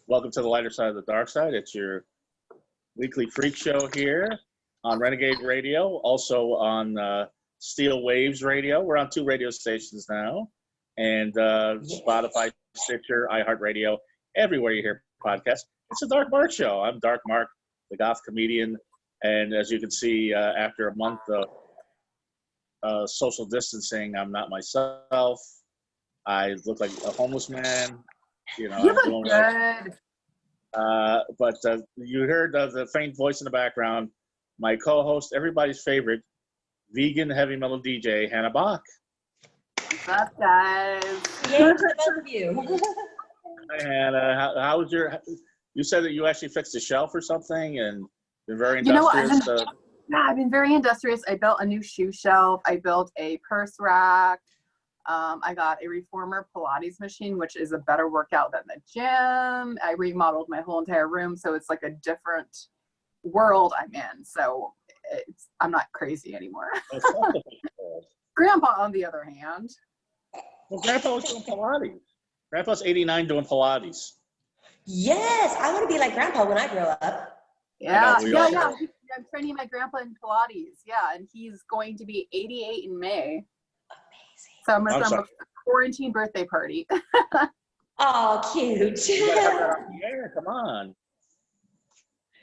Welcome to the lighter side of the dark side. It's your weekly freak show here on Renegade Radio, also on Steel Waves Radio. We're on 2 radio stations now, and Spotify, Stitcher, iHeartRadio, everywhere you hear podcasts. It's a Dark Mark show. I'm Dark Mark, the goth comedian, and as you can see, after a month of social distancing, I'm not myself. I look like a homeless man. You know, you look good. But you heard the faint voice in the background. My co-host, everybody's favorite, vegan heavy metal DJ, Hannah Bach. What's up, guys? Yay to both of you. Hi, Hannah. How was your? You said that you actually fixed a shelf or something, and been very industrious. I've been very industrious. I built a new shoe shelf. I built a purse rack. I got a reformer Pilates machine, which is a better workout than the gym. I remodeled my whole entire room, so it's like a different world I'm in. So I'm not crazy anymore. Grandpa, on the other hand. Well, Grandpa was doing Pilates. Grandpa's 89 doing Pilates. Yes, I want to be like Grandpa when I grow up. Yeah. I'm training my grandpa in Pilates. Yeah, and he's going to be 88 in May. So I'm going to throw him a quarantine birthday party. Oh, cute. You gotta have that on the air. Come on.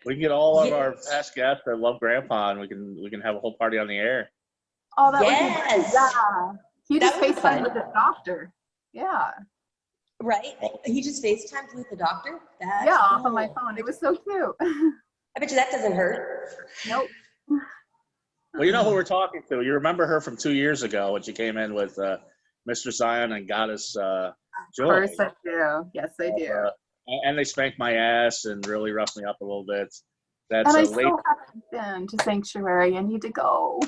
We can get all of our past guests that love Grandpa, and we can have a whole party on the air. Oh, that would be yeah. He just FaceTimed with the doctor. Yeah. Right? He just FaceTimed with the doctor? That's off cool. of my phone. It was so cute. I bet you that doesn't hurt. Nope. Well, you know who we're talking to. You remember her from 2 years ago when she came in with Mr. Zion and Goddess Joy. Of course I do. Yes, I do. And they spanked my ass and really roughed me up a little bit. That's and I still haven't been to Sanctuary. I need to go.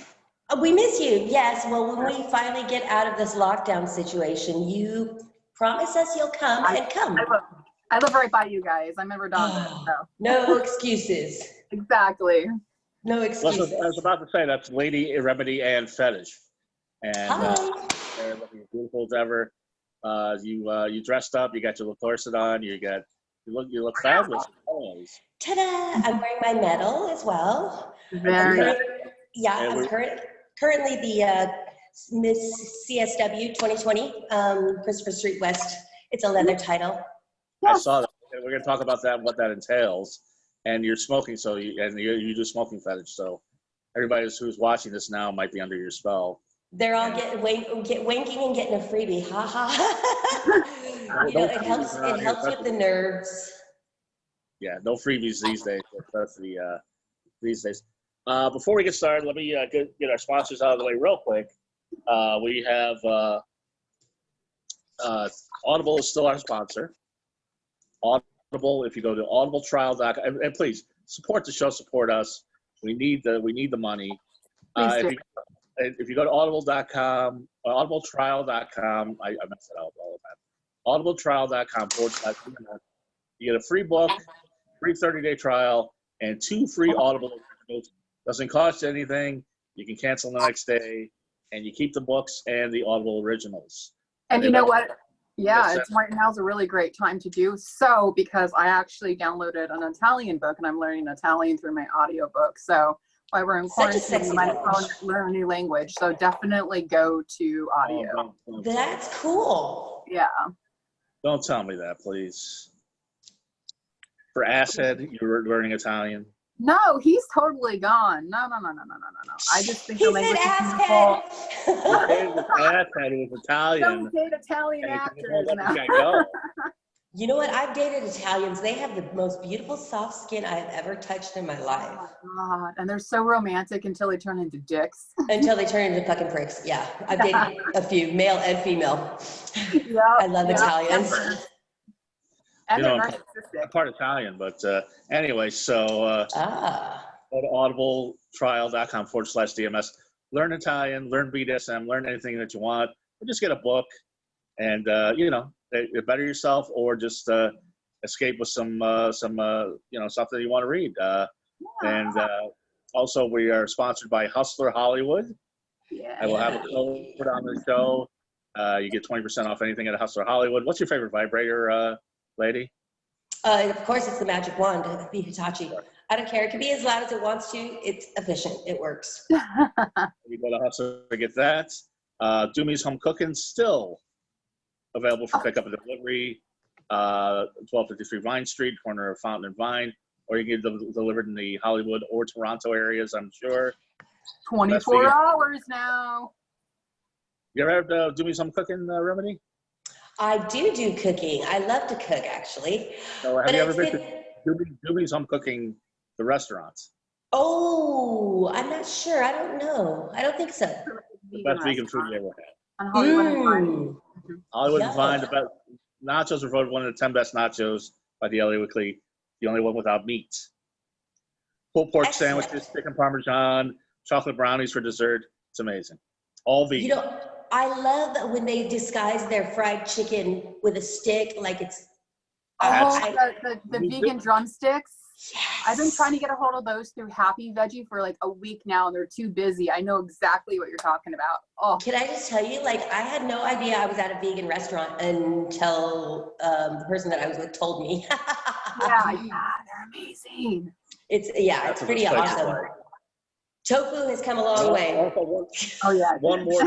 We miss you. Yes. Well, when we finally get out of this lockdown situation, you promise us you'll come and come. I live right by you guys. I'm in Redondo. So. No excuses. Exactly. No excuses. I was about to say, that's Lady Remedy and Fetish. And they're looking as beautiful as ever. You dressed up, you got your little corset on, you look fabulous always. Ta-da! I'm wearing my medal as well. Very I'm currently the Miss CSW 2020, Christopher Street West. It's a leather title. I saw that. We're going to talk about that and what that entails. And you're smoking, so you do smoking fetish. So everybody who's watching this now might be under your spell. They're all wanking and getting a freebie. Ha ha. It helps with the nerves. Yeah, no freebies these days. That's these days. Before we get started, let me get our sponsors out of the way real quick. We have Audible is still our sponsor. Audible, if you go to audibletrial.com, and please support the show, support us. We need the money. If you go to audible.com, audibletrial.com, I mess it up all the time. audibletrial.com/, you get a free book, free 30-day trial, and 2 free Audible originals. Doesn't cost you anything. You can cancel the next day, and you keep the books and the Audible originals. And you know what? Yeah, right now's a really great time to do so, because I actually downloaded an Italian book and I'm learning Italian through my audiobook. So while we're in quarantine, my phone learn a new language. So definitely go to audio. That's cool. Yeah. Don't tell me that, please. For Asshead, you were learning Italian. No, he's totally gone. No. I just think the language is beautiful. Asshead, he was Italian. Don't date Italian actors now. You know what? I've dated Italians. They have the most beautiful soft skin I have ever touched in my life. Oh my God. And they're so romantic until they turn into dicks. Until they turn into fucking pricks. Yeah. I've dated a few, male and female. Yeah, I love Italians. I'm part Italian, but anyway, so go to audibletrial.com/DMS. Learn Italian, learn BDSM, learn anything that you want. Or just get a book and, better yourself, or just escape with some something you want to read. And also, we are sponsored by Hustler Hollywood. Yeah. I will have a code on the show. You get 20% off anything at Hustler Hollywood. What's your favorite vibrator, lady? Of course, it's the magic wand, the Hitachi. I don't care. It can be as loud as it wants to. It's efficient. It works. You go to Hustler to get that. Doomy's Home Cooking still available for pickup and delivery. 1253 Vine Street, corner of Fountain and Vine, or you can get them delivered in the Hollywood or Toronto areas, I'm sure. 24 hours now. You ever had Doomy's Home Cooking remedy? I do cooking. I love to cook, actually. So have you ever been to Doomy's Home Cooking, the restaurants? Oh, I'm not sure. I don't know. I don't think so. The best vegan food you ever had. On Hollywood and Vine. Hollywood and Vine, the best. Nachos were voted one of the 10 best nachos by the LA Weekly. The only one without meat. Pulled pork sandwiches, chicken parmesan, chocolate brownies for dessert. It's amazing. All vegan. You know, I love when they disguise their fried chicken with a stick, like it's. The vegan drumsticks. Yes. I've been trying to get a hold of those through Happy Veggie for like a week now, and they're too busy. I know exactly what you're talking about. Oh, Can I just tell you, like, I had no idea I was at a vegan restaurant until the person that I was with told me. yeah, they're amazing. It's pretty awesome. Tofu has come a long way. Oh yeah. One more.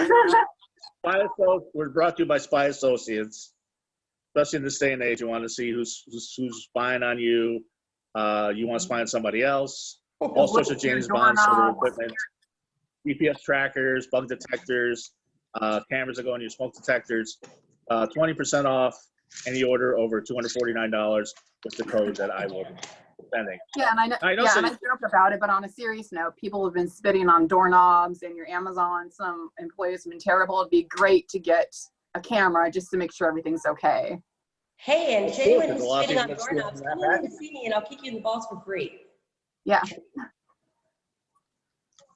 We're brought to you by Spy Associates. Especially in this day and age, you want to see who's spying on you. You want to spy on somebody else. All sorts of James Bond sort of equipment. GPS trackers, bug detectors, cameras that go on your smoke detectors. 20% off any order over $249 with the code that I will be sending. Yeah, and I joke about it, but on a serious note, people have been spitting on doorknobs and your Amazon. Some employees have been terrible. It'd be great to get a camera just to make sure everything's okay. Hey, and to anyone who's spitting on doorknobs, come in to see me and I'll kick you in the balls for free. Yeah.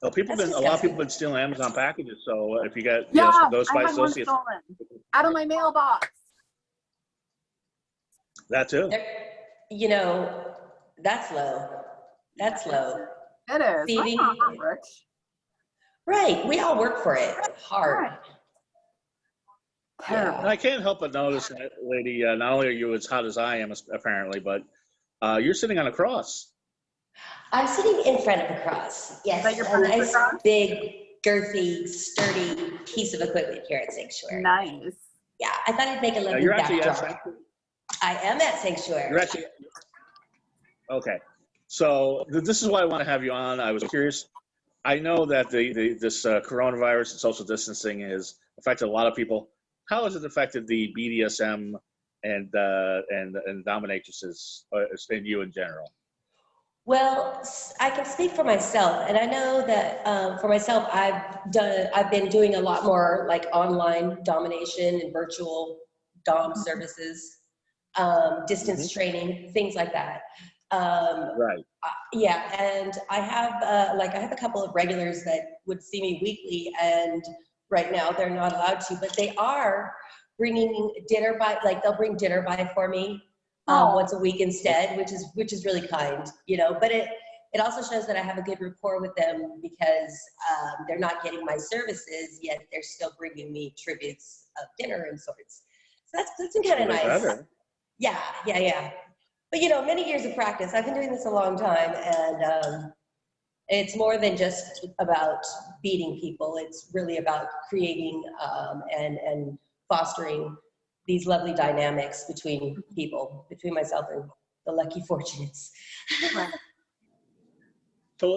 Well, a lot of people have been stealing Amazon packages. So if you got those Spy Associates, out of my mailbox. That too. You know, that's low. That's low. It is. Stevie, Rich. right. We all work for it hard. Right. And I can't help but notice, lady, not only are you as hot as I am, apparently, but you're sitting on a cross. I'm sitting in front of a cross. Yes, a nice, big, girthy, sturdy piece of equipment here at Sanctuary. Nice. Yeah, I thought I'd make a lovely You're actually at backdrop. Sanctuary? I am at Sanctuary. You're actually okay. So this is why I want to have you on. I was curious. I know that this coronavirus and social distancing has affected a lot of people. How has it affected the BDSM and dominatrixes and you in general? Well, I can speak for myself, and I know that for myself, I've been doing a lot more like online domination and virtual dom services, distance training, things like that. Right. Yeah, and I have a couple of regulars that would see me weekly, and right now they're not allowed to, but they are bringing dinner by. Like they'll bring dinner by for me. Once a week instead, which is really kind, you know, but it also shows that I have a good rapport with them because they're not getting my services yet they're still bringing me tributes of dinner and sorts. So that's been kind of nice. Better. Yeah. But you know, many years of practice. I've been doing this a long time, and it's more than just about beating people. It's really about creating and fostering these lovely dynamics between people, between myself and the lucky fortunates.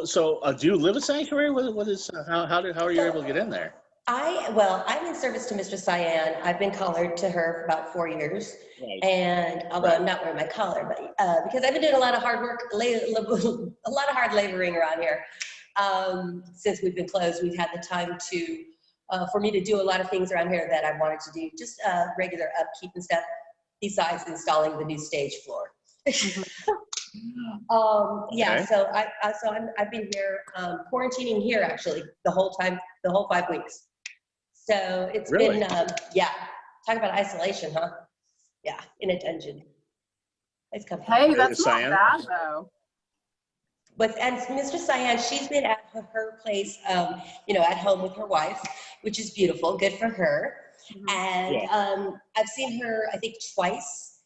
So do you live at Sanctuary? What is how are you able to get in there? I'm in service to Mistress Cyan. I've been collared to her for about 4 years, right. And although I'm not wearing my collar, but because I've been doing a lot of hard work, a lot of hard laboring around here since we've been closed. We've had the time to. For me to do a lot of things around here that I wanted to do, just regular upkeep and stuff, besides installing the new stage floor. Yeah, so I've been here quarantining here actually the whole 5 weeks. So it's really? Been talk about isolation, huh? Yeah, in a dungeon. It's comfy. Hey, that's not bad though. And Mr. Cyan, she's been at her place, at home with her wife, which is beautiful, good for her. Mm-hmm. And I've seen her, I think, twice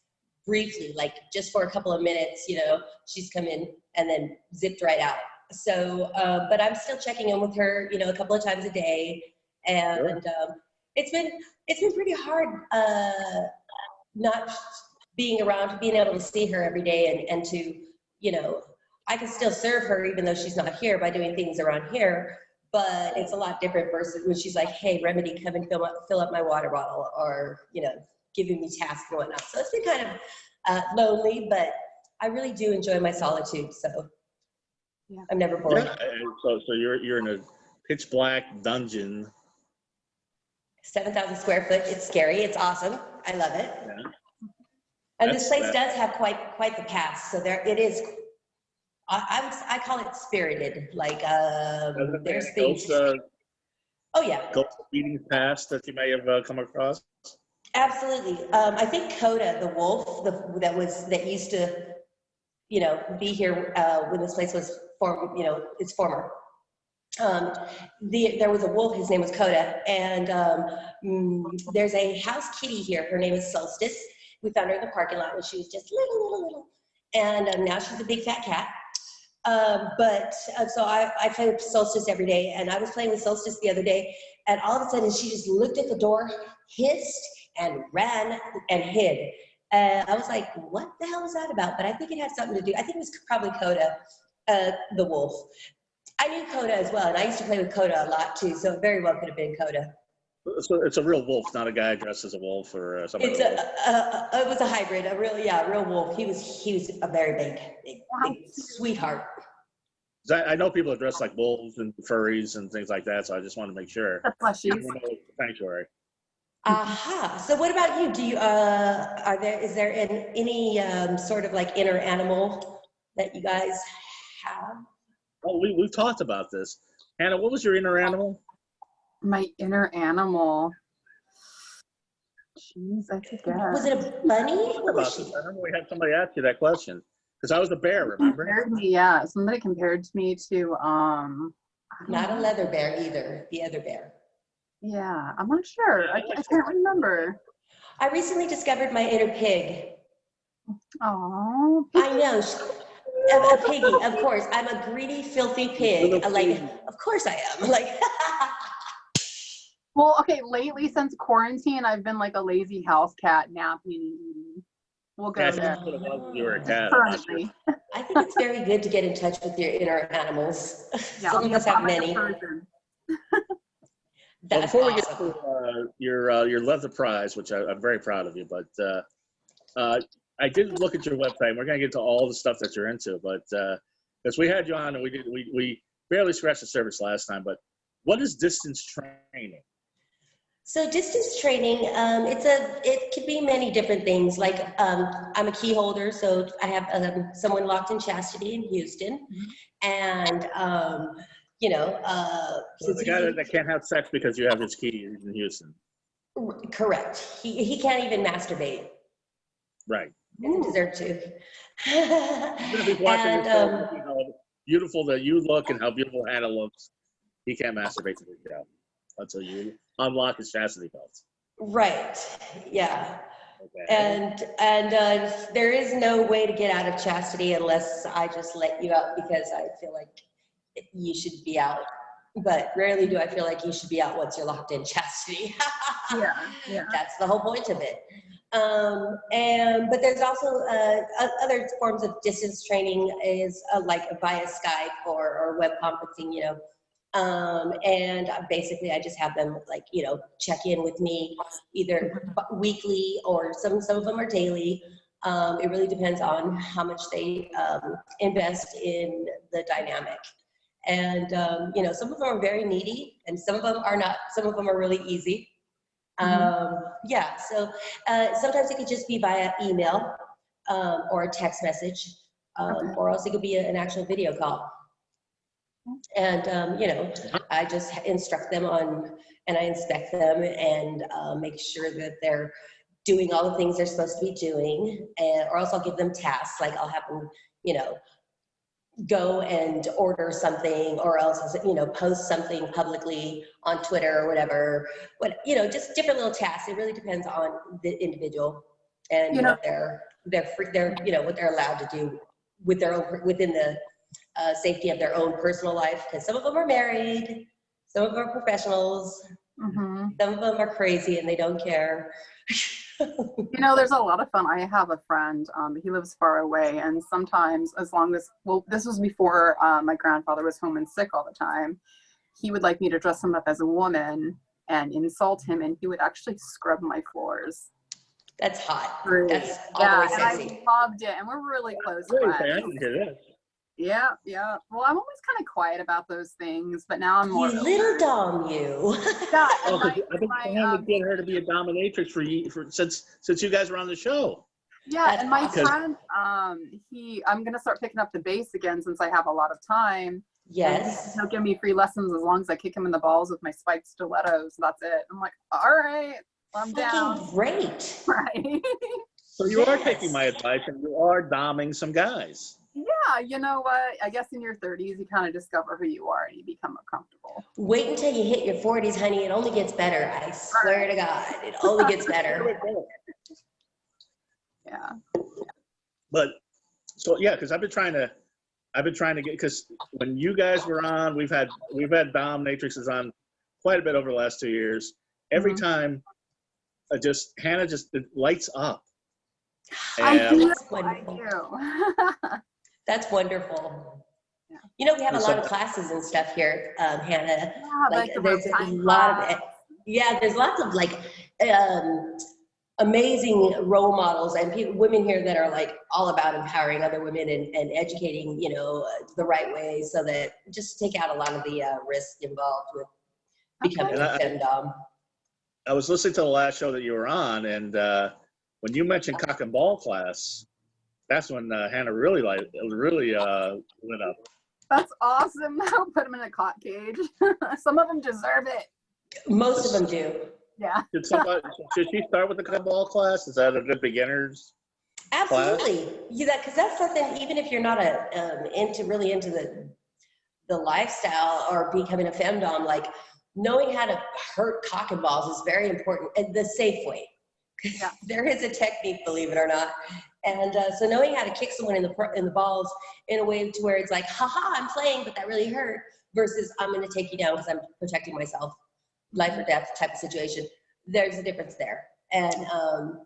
briefly, like just for a couple of minutes, you know, she's come in and then zipped right out. So, but I'm still checking in with her, you know, a couple of times a day. And it's been pretty hard not being around, being able to see her every day and to, you know, I can still serve her even though she's not here by doing things around here, but it's a lot different versus when she's like, hey, Remedy, come and fill up my water bottle, or, you know, giving me tasks and whatnot. So it's been kind of lonely, but I really do enjoy my solitude. So yeah. I'm never bored. Yeah. So you're in a pitch black dungeon. 7,000 square foot. It's scary. It's awesome. I love it. Yeah. And this place does have quite the past. So there it is. I call it spirited. Like there's things. Oh yeah. Ghost meetings past that you may have come across. Absolutely. I think Coda, the wolf, that used to, you know, be here when this place was formed. You know, its former. There was a wolf. His name was Coda, and there's a house kitty here. Her name is Solstice. We found her in the parking lot when she was just little, and now she's a big fat cat. So I play with Solstice every day, and I was playing with Solstice the other day, and all of a sudden she just looked at the door, hissed, and ran and hid. And I was like, what the hell was that about? But I think it had something to do, I think it was probably Coda, the wolf. I knew Coda as well, and I used to play with Coda a lot too, so it very well could have been Coda. So it's a real wolf, not a guy dressed as a wolf or something. It was a hybrid, a real wolf. He was a very big sweetheart. I know people are dressed like wolves and furries and things like that, so I just want to make sure. Sanctuary. Aha. So what about you? Do you is there any sort of like inner animal that you guys have? Oh, we've talked about this. Hannah, what was your inner animal? My inner animal. Jeez, I forget. Was it a bunny? What was she? I remember we had somebody ask you that question. Because I was a bear, remember? Yeah, somebody compared me to not a leather bear either, the other bear. Yeah, I'm not sure. I can't remember. I recently discovered my inner pig. Oh. I know. A piggy, of course. I'm a greedy, filthy pig. Like, of course I am. Like. Well, okay. Lately, since quarantine, I've been like a lazy house cat, napping and eating. We'll go there. You were a cat. Currently. I think it's very good to get in touch with your inner animals. Yeah, some of us have many. Well, before we get to your leather prize, which I'm very proud of you, but I did look at your website. We're going to get to all the stuff that you're into, but because we had you on and we barely scratched the surface last time. But what is distance training? So distance training, it could be many different things. Like I'm a key holder, so I have someone locked in chastity in Houston, and you know, so the guy that can't have sex because you have his key in Houston. Correct. He can't even masturbate. Right. Doesn't deserve to. He's watching how beautiful that you look and how beautiful Hannah looks. He can't masturbate to the show until you unlock his chastity belts. Right. Yeah. Okay. And there is no way to get out of chastity unless I just let you out, because I feel like you should be out. But rarely do I feel like you should be out once you're locked in chastity. Yeah. That's the whole point of it. But there's also other forms of distance training is like via Skype or web conferencing, you know. And basically I just have them like, you know, check in with me either weekly or some of them are daily. It really depends on how much they invest in the dynamic. And, you know, some of them are very needy and some of them are not. Some of them are really easy. Yeah, so sometimes it could just be via email or a text message, or else it could be an actual video call. And, you know, I just instruct them on, and I inspect them and make sure that they're doing all the things they're supposed to be doing, or else I'll give them tasks, like I'll have them, you know, go and order something, or else, you know, post something publicly on Twitter or whatever, you know, just different little tasks. It really depends on the individual and You know- what they're allowed to do with their own, within the safety of their own personal life. Because some of them are married, some of them are professionals, Mm-hmm. some of them are crazy and they don't care. You know, there's a lot of fun. I have a friend, he lives far away, and sometimes as long as, well, this was before my grandfather was home and sick all the time, he would like me to dress him up as a woman and insult him, and he would actually scrub my floors. That's hot. Really? That's all Yeah, the way and sexy. I loved it, and we're really close Wait, I friends. didn't hear this. Yeah, yeah. Well, I'm always kind of quiet about those things, but now I'm more. You little dom, you. Yeah, Oh, and 'cause I've been trying to get her to be a dominatrix since you guys were on the show. yeah, That's and my awesome. friend, I'm gonna start picking up the bass again since I have a lot of time. Yes. And he'll give me free lessons as long as I kick him in the balls with my spiked stilettos. That's it. I'm like, all right, I'm down. Fucking great. Right. So you are Yes. taking my advice and you are doming some guys. Yeah, you know what? I guess in your 30s, you kind of discover who you are and you become comfortable. Wait until you hit your 40s, honey. It only gets better. I swear to God, it only gets better. Yeah. But so yeah, because I've been trying to get, because when you guys were on, we've had dominatrixes on quite a bit over the last 2 years. Every Mhm. time, Hannah just it lights up. I And do. That's I wonderful. do. That's wonderful. Yeah. You know, we have a And lot of so- classes and stuff here, Hannah. Yeah, like the There's rope a tying lot of class. yeah, there's lots of like amazing role models and women here that are like all about empowering other women and educating, the right way, so that just take out a lot of the risk involved with becoming Okay. a femdom. I was listening to the last show that you were on, and when you mentioned cock and ball class, that's when Hannah really went up. That's awesome. I'll put them in a clock cage. Some of them deserve it. Most of them do. Yeah. Should she start with the cock and ball class? Is that a good beginner's? Absolutely. Yeah, because that's something, even if you're not really into the lifestyle or becoming a femdom, like knowing how to hurt cock and balls is very important, and the safe way. Yeah. There is a technique, believe it or not. And so knowing how to kick someone in the balls in a way to where it's like, haha, I'm playing, but that really hurt, versus I'm going to take you down because I'm protecting myself, life or death type of situation. There's a difference there. And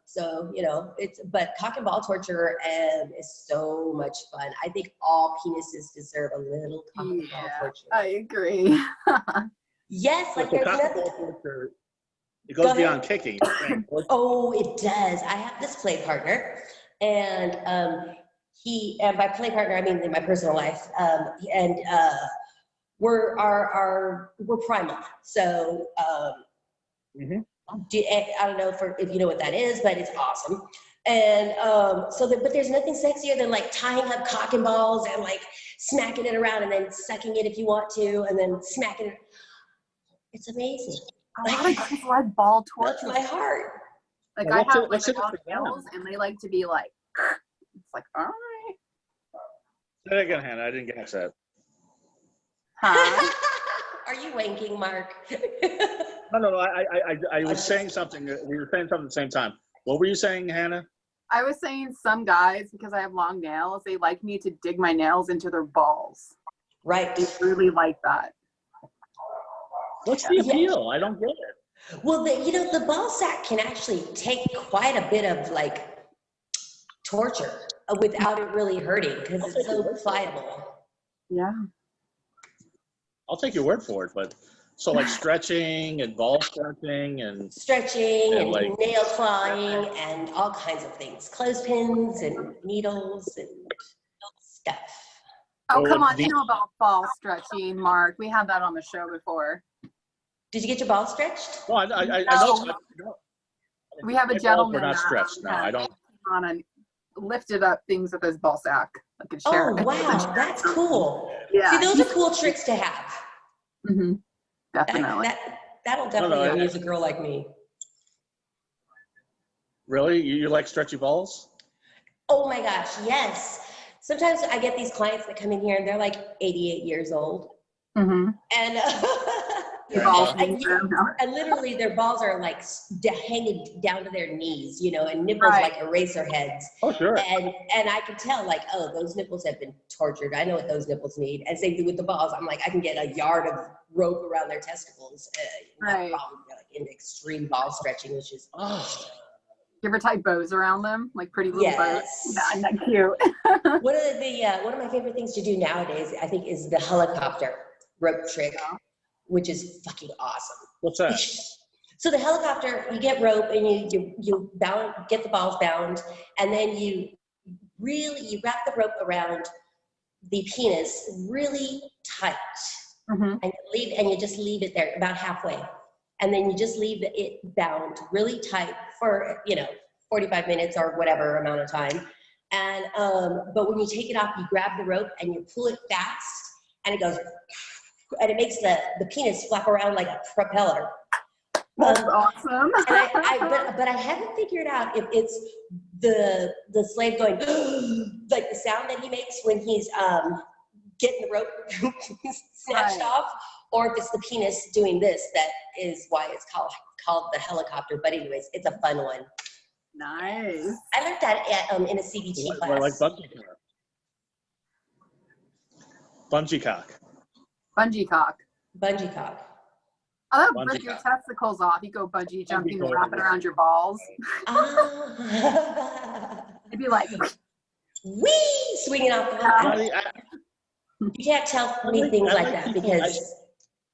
so, but cock and ball torture is so much fun. I think all penises deserve a little cock and ball torture. I agree. Yes, like So there's cock and nothing. ball torture, it goes beyond kicking. Oh, it does. I have this play partner, and and by play partner I mean in my personal life, and we're primal. So Mhm. I don't know if you know what that is, but it's awesome. And but there's nothing sexier than like tying up cock and balls and like smacking it around and then sucking it if you want to, and then smacking it. It's amazing. A lot of guys like ball Melts torture. my heart. Like Well, I what's have it- what's like it long for them? nails, and they like to be like, it's like, all right. Say that again, Hannah. I didn't catch that. Huh? Are you wanking, Mark? No. I was saying something. We were saying something at the same time. What were you saying, Hannah? I was saying some guys, because I have long nails, they like me to dig my nails into their balls. Right. They really like that. What's the appeal? I don't get it. Well, the ball sack can actually take quite a bit of like torture without it really hurting, because it's so pliable. Yeah. I'll take your word for it, but so like stretching and ball stretching and Stretching Yeah, and like- nail clawing and all kinds of things. Clothespins and needles and stuff. Oh, Well, come on. the- You know about ball stretching, Mark. We had that on the show before. Did you get your ball stretched? well, I No. know. We have a My balls gentleman were not that stretched. No, I don't. on and lifted up things with his ball sack. I could share Oh, it. wow. That's cool. Yeah. See, those are cool tricks to have. Mm-hmm. Definitely. That'll definitely No, amuse a girl like me. Really? You like stretchy balls? Oh my gosh, yes. Sometimes I get these clients that come in here and they're like 88 years old. Mm-hmm. And Your balls Yeah. being firm. And literally their balls are like hanging down to their knees, you know, and nipples Right. like eraser heads. Oh, sure. And I can tell like, oh, those nipples have been tortured. I know what those nipples need. And same thing with the balls. I'm like, I can get a yard of rope around their testicles. Right. Like in extreme ball stretching, which is, You ever tie bows around them? Like pretty little bows? yes. Yeah, isn't that cute? One of my favorite things to do nowadays, I think, is the helicopter rope trick, which is fucking awesome. What's that? So the helicopter, you get rope and you get the balls bound, and then you wrap the rope around the penis really tight, and you just leave it there about halfway, and then you just leave it bound really tight for 45 minutes or whatever amount of time. And but when you take it off, you grab the rope and you pull it fast, and it goes, and it makes the penis flap around like a propeller. That's awesome. And but I haven't figured out if it's the slave going like the sound that he makes when he's getting the rope snatched off, or if it's the penis doing this. That is why it's called the helicopter. But anyways, it's a fun one. Nice. I learned that in a CBT class. Like bungee cock. Bungee cock. Bungee cock. Oh, that would Bungee break your cock. testicles off. You go bungee jumping and Bungee wrap it around your balls. It'd be like, wee, swinging off the hook. You can't tell me things like that because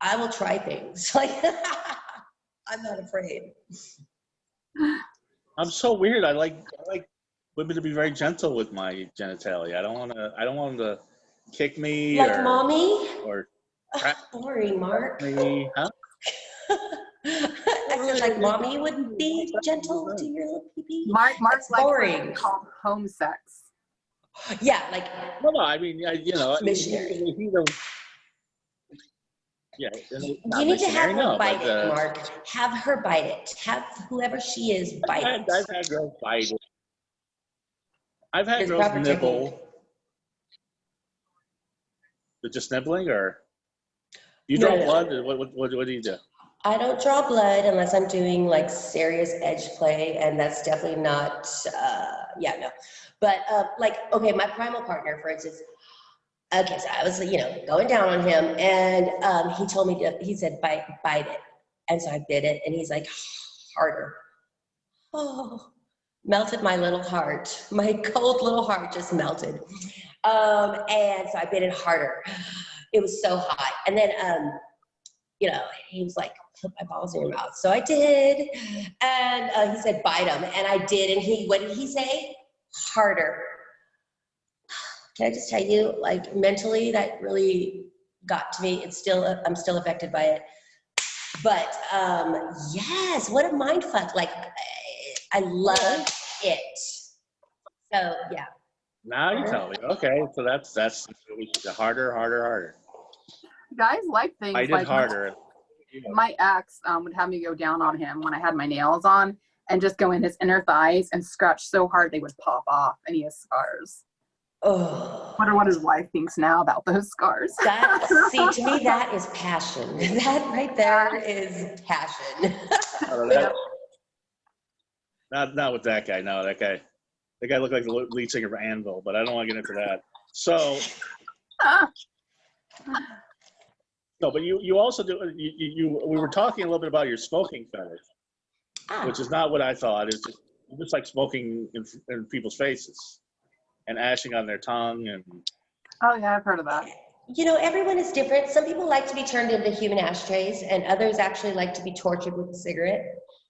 I will try things. Like I'm not afraid. I'm so weird. I like women to be very gentle with my genitalia. I don't want them to kick me like mommy or boring, Mark. me. Huh? I said like mommy would be gentle to your little pee-pee. Mark's like boring. called home sex. Yeah, like No, I mean, missionary. Yeah, You need to have her bite it, Mark. Have her bite it. Have whoever she is bite it. I've had girls bite it. I've had There's girls proper nibble. technique. With just nibbling, or you No, draw no. blood? What do you do? I don't draw blood unless I'm doing like serious edge play, and that's definitely not, no. But like, okay, my primal partner, for instance, okay, so I was, going down on him, and he told me he said, bite it. And so I bit it, and he's like, harder. Oh, melted my little heart. My cold little heart just melted. And so I bit it harder. It was so hot. And then, he was like, put my balls in your mouth. So I did. And he said, bite them. And I did. And what did he say? Harder. Can I just tell you, like mentally, that really got to me. I'm still affected by it. But yes, what a mind fuck. Like, I love it. So yeah. Now you tell me. Okay, so that's the harder. Guys like things I did like harder. my ex would have me go down on him when I had my nails on and just go in his inner thighs and scratch so hard they would pop off, and he has scars. Oh. I wonder what his wife thinks now about those scars. See, to me, that is passion. That right there is passion. Not with that guy. No, that guy looked like the lead singer of Anvil, but I don't want to get into that. So, no, but you also do. We were talking a little bit about your smoking fetish, which is not what I thought. It's just like smoking in people's faces and ashing on their tongue and. Oh yeah, I've heard of that. Everyone is different. Some people like to be turned into human ashtrays, and others actually like to be tortured with a cigarette.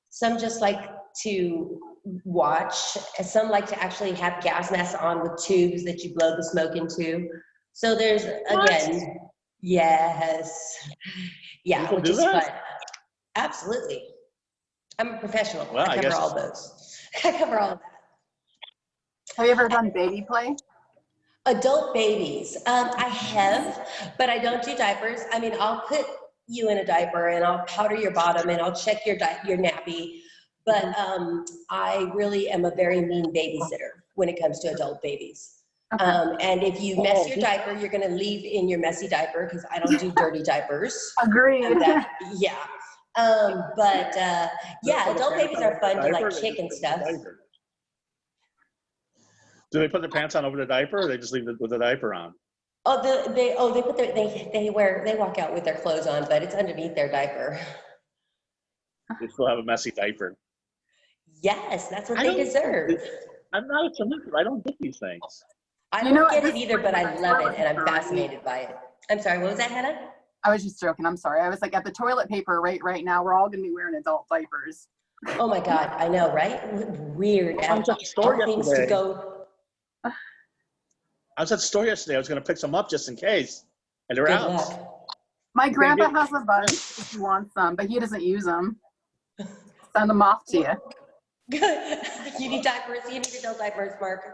Some just like to watch, and some like to actually have gas masks on with tubes that you blow the smoke into. So there's, again, yes. Yeah, which is fun. Absolutely. I'm a professional. Well, I cover all those. I cover all of that. Have you ever done baby play? Adult babies. I have, but I don't do diapers. I mean, I'll put you in a diaper and I'll powder your bottom and I'll check your nappy. But I really am a very mean babysitter when it comes to adult babies. Okay. And if you mess your diaper, you're going to leave in your messy diaper because I don't do dirty diapers. Agreed. Yeah. Yeah, adult babies are fun to like kick and stuff. Do they put their pants on over the diaper, or they just leave it with the diaper on? Oh, they walk out with their clothes on, but it's underneath their diaper. They still have a messy diaper. Yes, that's what they deserve. I'm not a submissive. I don't get these things. I don't get it either, but I love it and I'm fascinated by it. I'm sorry, what was that, Hannah? I was just joking. I'm sorry. I was like, at the toilet paper rate right now, we're all going to be wearing adult diapers. Oh my God, I know, right? Weird. I was at the store yesterday. I was at the store yesterday. I was going to pick some up just in case, and they're out. Luck. My grandpa has a bunch if he wants some, but he doesn't use them. Send them off to you. Good. You need diapers. You need adult diapers, Mark.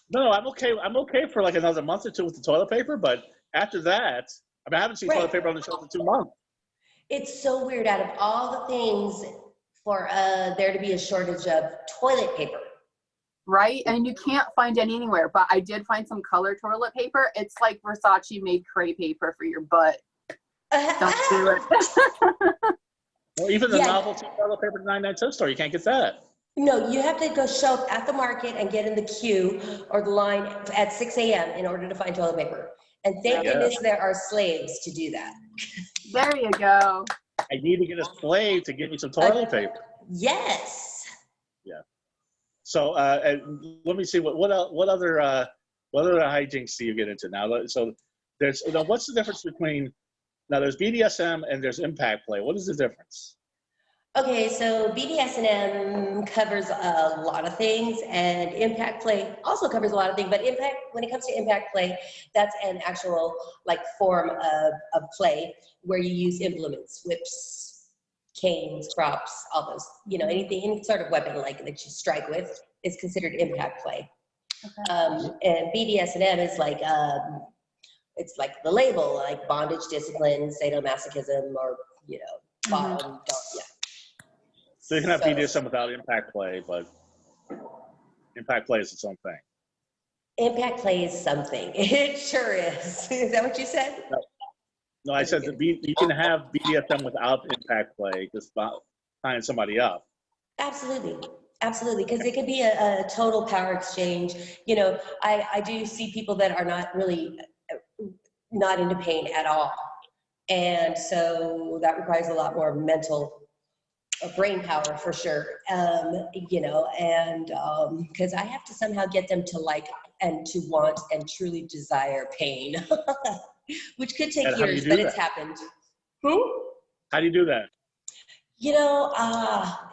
No, I'm okay. I'm okay for like another month or two with the toilet paper, but after that, I mean, I haven't seen toilet paper on the shelf in 2 months. It's so weird. Out of all the things for there to be a shortage of toilet paper. Right? And you can't find it anywhere, but I did find some color toilet paper. It's like Versace made crepe paper for your butt. Don't do it. Well, even the novelty toilet paper at the 99-cent store, you can't get that. No, you have to go show up at the market and get in the queue or the line at 6 a.m. in order to find toilet paper. And thank goodness there are slaves to do that. There you go. I need to get a slave to get me some toilet paper. Yes. Yeah. So let me see what other hijinks do you get into now? So what's the difference between there's BDSM and there's impact play. What is the difference? Okay, so BDSM covers a lot of things, and impact play also covers a lot of things. But when it comes to impact play, that's an actual like form of play where you use implements, whips, canes, props, all those, any sort of weapon like that you strike with is considered impact play. Okay. And BDSM is like it's like the label, like bondage, discipline, sadomasochism, or bottom, yeah. So you can have BDSM without impact play, but impact play is its own thing. Impact play is something. It sure is. Is that what you said? No, I said you can have BDSM without impact play, just tying somebody up. Absolutely. Absolutely, because it could be a total power exchange. I do see people that are not really not into pain at all. And so that requires a lot more mental brain power for sure, because I have to somehow get them to like and to want and truly desire pain, which could take years, but it's happened. How do you do that?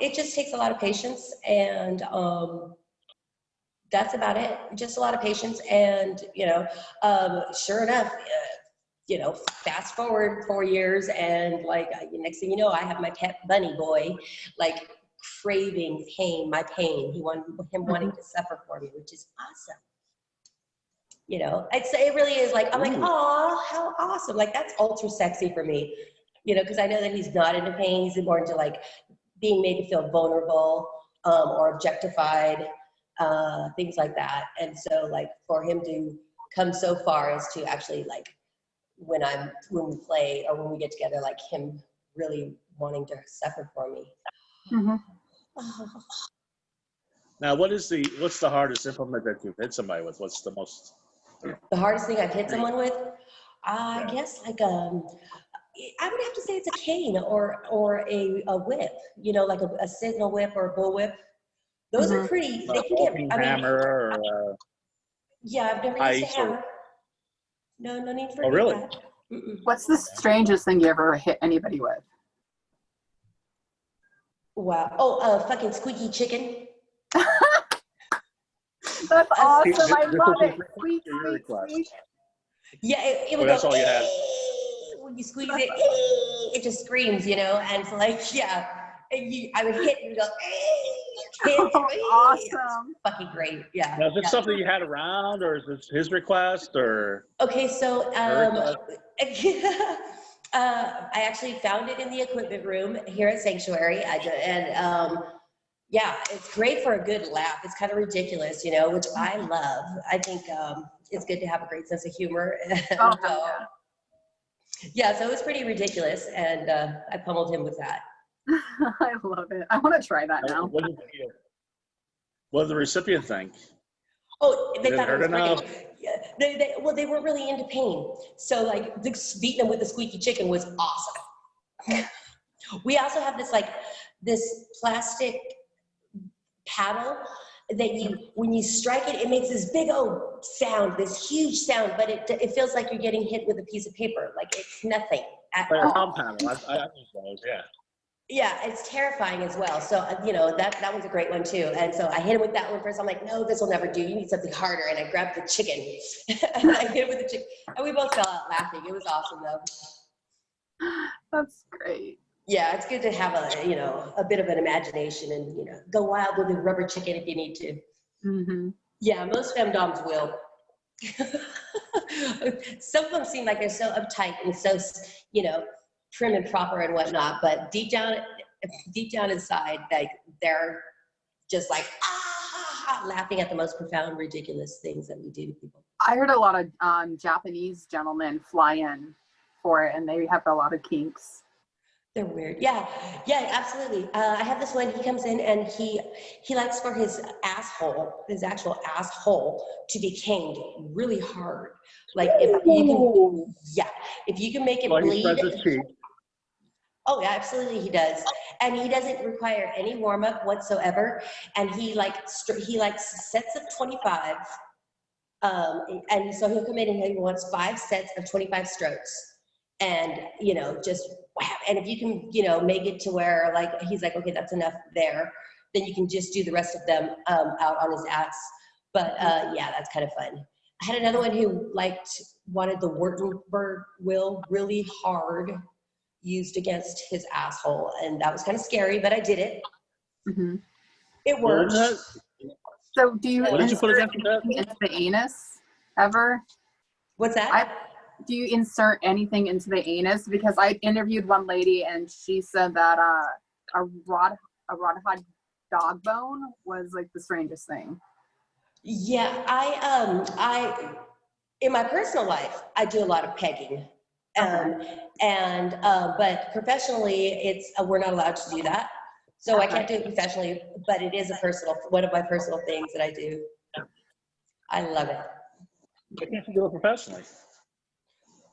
It just takes a lot of patience, and that's about it. Just a lot of patience, and sure enough, fast forward 4 years, and like next thing you know, I have my pet bunny boy, like craving my pain. Him wanting to suffer for me, which is awesome. It really is like, I'm like, oh, how awesome. Like, that's ultra sexy for me, because I know that he's not into pain. He's more into like being made to feel vulnerable or objectified, things like that. And so like for him to come so far as to actually like, when we play or when we get together, like him really wanting to suffer for me. Mm-hmm. Now, what's the hardest implement that you've hit somebody with? What's the most? The hardest thing I've hit someone with, I guess like I would have to say it's a cane or a whip, like a signal whip or a bull whip. Those are pretty. They can get. Hammer or. Yeah, I've never used a hammer. No need for really? that. What's the strangest thing you ever hit anybody with? Wow. Oh, fucking squeaky chicken. That's awesome. I love it. Squeak, squeak, squeak. Yeah, it would that's go, all you had. When you squeeze it, it just screams, and it's like, yeah. I would hit and go, awesome. Fucking great. Yeah. Now, is this something you had around, or is this his request, or? Okay, so I actually found it in the equipment room here at Sanctuary, Yeah, it's great for a good laugh. It's kind of ridiculous, you know, which I love. I think it's good to have a great sense of humor. And, Oh, yeah. yeah, so it was pretty ridiculous, and I pummeled him with that. I love it. I want to try that now. What did the recipient think? Oh, they Did it thought it hurt was enough? great. Yeah, well, they weren't really into pain. So like beating them with the squeaky chicken was awesome. We also have this plastic paddle that when you strike it, it makes this big old sound, this huge sound, but it feels like you're getting hit with a piece of paper. Like it's nothing at Like a all. palm panel. I use those, yeah. Yeah, it's terrifying as well. So, you know, that one's a great one too. And so I hit him with that one first. I'm like, no, this will never do. You need something harder. And I grabbed the chicken and I hit him with the chicken. And we both fell out laughing. It was awesome though. That's great. Yeah, it's good to have a bit of an imagination and, you know, go wild with a rubber chicken if you need to. Mm-hmm. Yeah, most femdoms will. Some of them seem like they're so uptight and so, you know, prim and proper and whatnot, but deep down inside, like they're just like laughing at the most profound, ridiculous things that we do to people. I heard a lot of Japanese gentlemen fly in for it, and they have a lot of kinks. They're weird. Yeah, absolutely. I have this one. He comes in and he likes for his asshole, his actual asshole, to be canned really hard. Like if you can make it bleed. Oh yeah, absolutely he does. And he doesn't require any warm up whatsoever. And he sets of 25. And so he'll come in and he wants 5 sets of 25 strokes. And, you know, just whap. And if you can, you know, make it to where like, he's like, okay, that's enough there. Then you can just do the rest of them out on his ass. But yeah, that's kind of fun. I had another one who wanted the Wurtemberg will really hard used against his asshole, and that was kind of scary, but I did it. Mm-hmm. It worked. So do you What did you put against that? into the anus ever? What's that? Do you insert anything into the anus? Because I interviewed one lady and she said that a rod-hard dog bone was like the strangest thing. Yeah, I in my personal life, I do a lot of pegging. But professionally, we're not allowed to do that. So I can't do it professionally, but it is one of my personal things that I do. I love it. Why can't you do it professionally?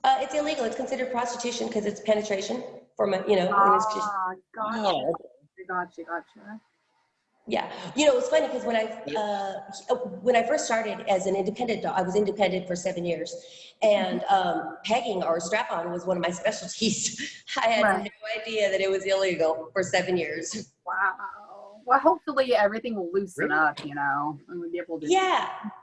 It's illegal. It's considered prostitution because it's penetration for my, Gotcha. Yeah, you know, it's funny because when I first started as an independent, I was independent for 7 years, and pegging or strap-on was one of my specialties. I had no idea that it was illegal for 7 years. Wow. Well, hopefully everything will loosen up, you know, and we'll be able to do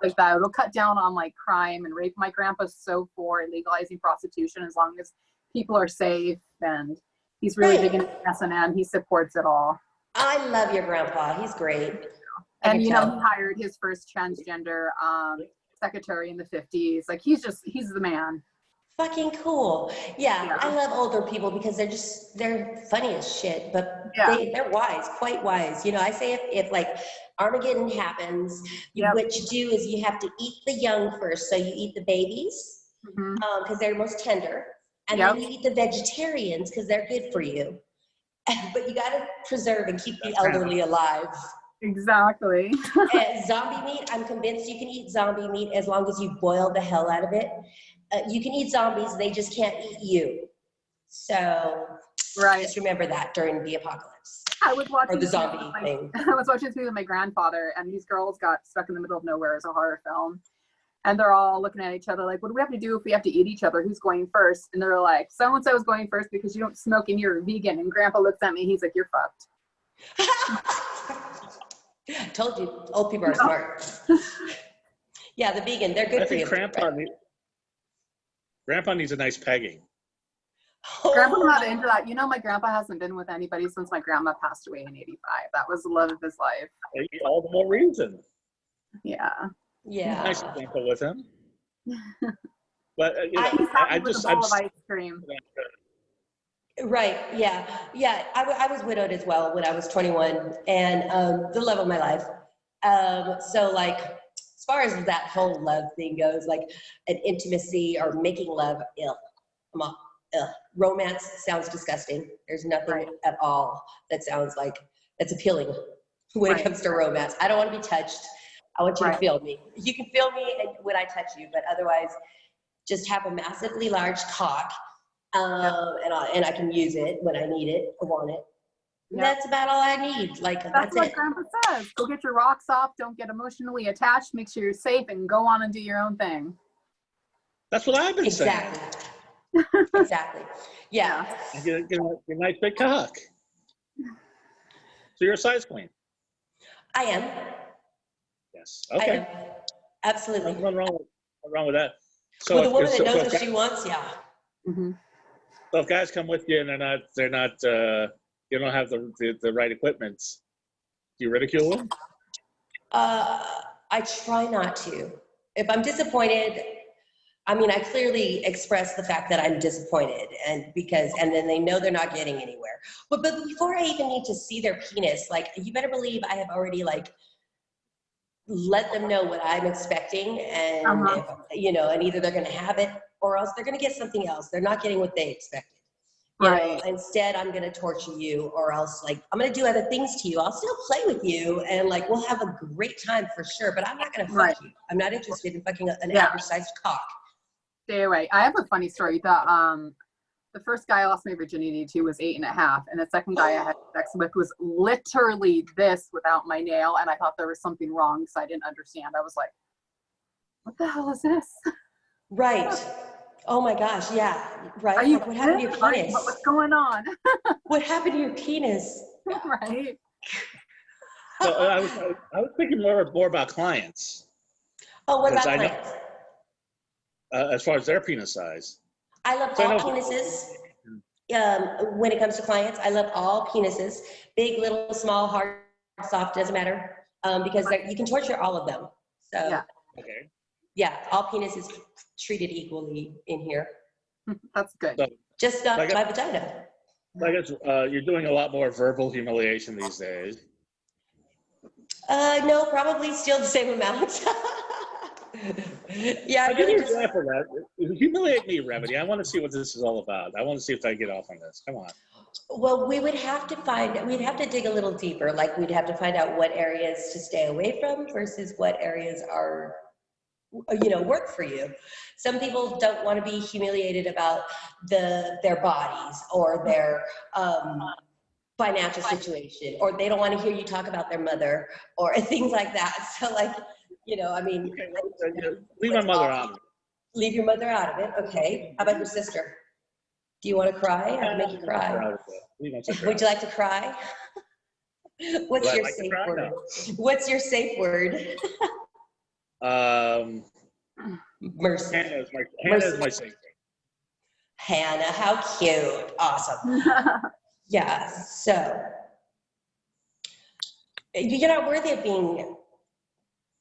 like that. It'll cut down on like crime and rape. My grandpa's so for legalizing prostitution as long as people are safe, and he's really big into S&M. He supports it all. I love your grandpa. He's great. And you know, he hired his first transgender secretary in the 50s. Like he's the man. Fucking cool. Yeah, I love older people because they're funny as shit, but they're wise, quite wise. You know, I say if like Armageddon happens, what you do is you have to eat the young first. So you eat the babies because they're most tender, and then you eat the vegetarians because they're good for you. But you got to preserve and keep the elderly alive. Exactly. And zombie meat, I'm convinced you can eat zombie meat as long as you boil the hell out of it. You can eat zombies, they just can't eat you. So just remember that during the apocalypse. I was watching the zombie thing. I was watching this movie with my grandfather, and these girls got stuck in the middle of nowhere as a horror film. And they're all looking at each other like, what do we have to do if we have to eat each other? Who's going first? And they're like, so-and-so is going first because you don't smoke and you're a vegan. And Grandpa looks at me, he's like, you're fucked. Told you, old people are smart. Yeah, the vegan, they're good for you. Grandpa needs a nice pegging. Grandpa's not into that. You know, my grandpa hasn't been with anybody since my grandma passed away in 85. That was the love of his life. All the more reason. Yeah. Yeah. Nice example with him. But I just bowl of ice cream. Right. Yeah. Yeah. I was widowed as well when I was 21, and the love of my life. So like, as far as that whole love thing goes, like an intimacy or making love, ill. I'm all, ugh. Romance sounds disgusting. There's nothing at all that sounds like that's appealing when it comes to romance. I don't want to be touched. I want you to feel me. You can feel me when I touch you, but otherwise, just have a massively large cock. And I can use it when I need it or want it. Yep. That's about all I need. Like that's what it. Grandpa says. Go get your rocks off. Don't get emotionally attached. Make sure you're safe and go on and do your own thing. That's what I've been saying. Exactly. Yeah. Get a nice big cock. So you're a size queen. I am. Yes. Okay. I am. Absolutely. Nothing wrong with that. So with a woman that knows what she wants, yeah. Mm-hmm. So if guys come with you and they're not, you don't have the right equipment, do you ridicule them? I try not to. If I'm disappointed, I mean, I clearly express the fact that I'm disappointed, and then they know they're not getting anywhere. But before I even need to see their penis, like, you better believe I have already like let them know what I'm expecting, and if, you know, and either they're going to have it or else they're going to get something else. They're not getting what they expected. You know, instead, I'm going to torture you, or else, like, I'm going to do other things to you. I'll still play with you, and like, we'll have a great time for sure. But I'm not going to fuck you. I'm not interested in fucking an average-sized cock. Stay away. I have a funny story. The first guy I lost my virginity to was 8.5, and the second guy I had sex with was literally this without my nail, and I thought there was something wrong, so I didn't understand. I was like, "What the hell is this?" Right. Oh my gosh. Yeah. Right. Are you like, what happened to your penis? What's going on? What happened to your penis? Right. So I was thinking more about clients. Oh, what about clients? As far as their penis size. I love all penises. When it comes to clients, I love all penises. Big, little, small, hard, soft, doesn't matter. Because you can torture all of them. So, all penises treated equally in here. That's good. So, just not my vagina. I guess you're doing a lot more verbal humiliation these days. No, probably still the same amount. Yeah, I'll give you an example of that. Humiliate me, Remedy. I want to see what this is all about. I want to see if I get off on this. Come on. Well, we'd have to dig a little deeper. Like, we'd have to find out what areas to stay away from versus what areas are, you know, work for you. Some people don't want to be humiliated about their bodies or their financial situation, or they don't want to hear you talk about their mother or things like that. So, like, you know, I mean, leave my mother out of it. Leave your mother out of it. Okay. How about your sister? Do you want to cry? I can make you cry. Would you like to cry? What's your safe word? No. What's your safe word? Mercy. Hannah is my safe word. Hannah, how cute. Awesome. Yeah, so you're not worthy of being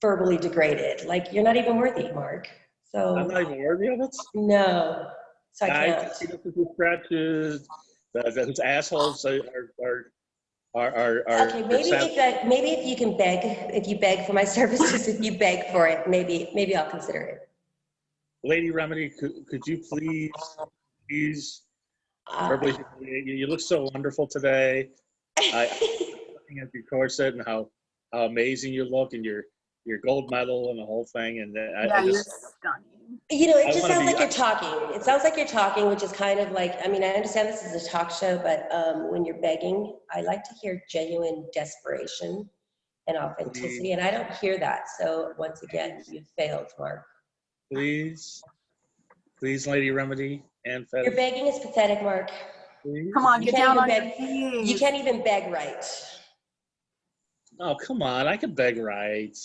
verbally degraded. Like, you're not even worthy, Mark. So I'm not even worthy of it? No. So I can't. I see the scratches, whose assholes are okay, maybe if you can beg, if you beg for my services, if you beg for it, maybe I'll consider it. Lady Remedy, could you please verbally humiliate you? You look so wonderful today. Looking at your corset and how amazing you look, and your gold medal and the whole thing, and you're stunning. You know, it just sounds like you're talking. It sounds like you're talking, which is kind of like, I mean, I understand this is a talk show, but when you're begging, I like to hear genuine desperation and authenticity, and I don't hear that. So once again, you failed, Mark. Please, Lady Remedy and Fetish. Your begging is pathetic, Mark. Please? Come on, get down on your knees. You can't even beg right. Oh, come on, I can beg right.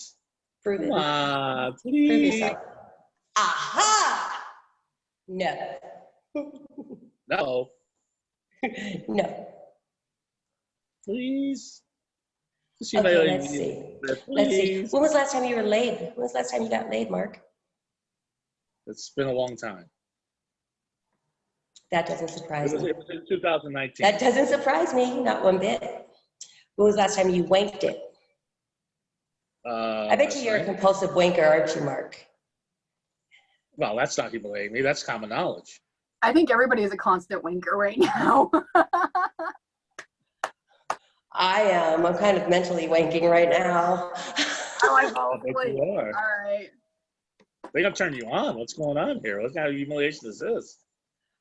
Prove it. Come on, please. Prove yourself. Aha! No. No. No. Please. Okay, let's see. Let's see. When was the last time you were laid? When was the last time you got laid, Mark? It's been a long time. That doesn't surprise me. It was in 2019. That doesn't surprise me, not one bit. When was the last time you wanked it? I bet you're a compulsive wanker, aren't you, Mark? Well, that's not humiliating me. That's common knowledge. I think everybody is a constant wanker right now. I am. I'm kind of mentally wanking right now. I bet you are. All right. They gotta turn you on. What's going on here? What kind of humiliation is this?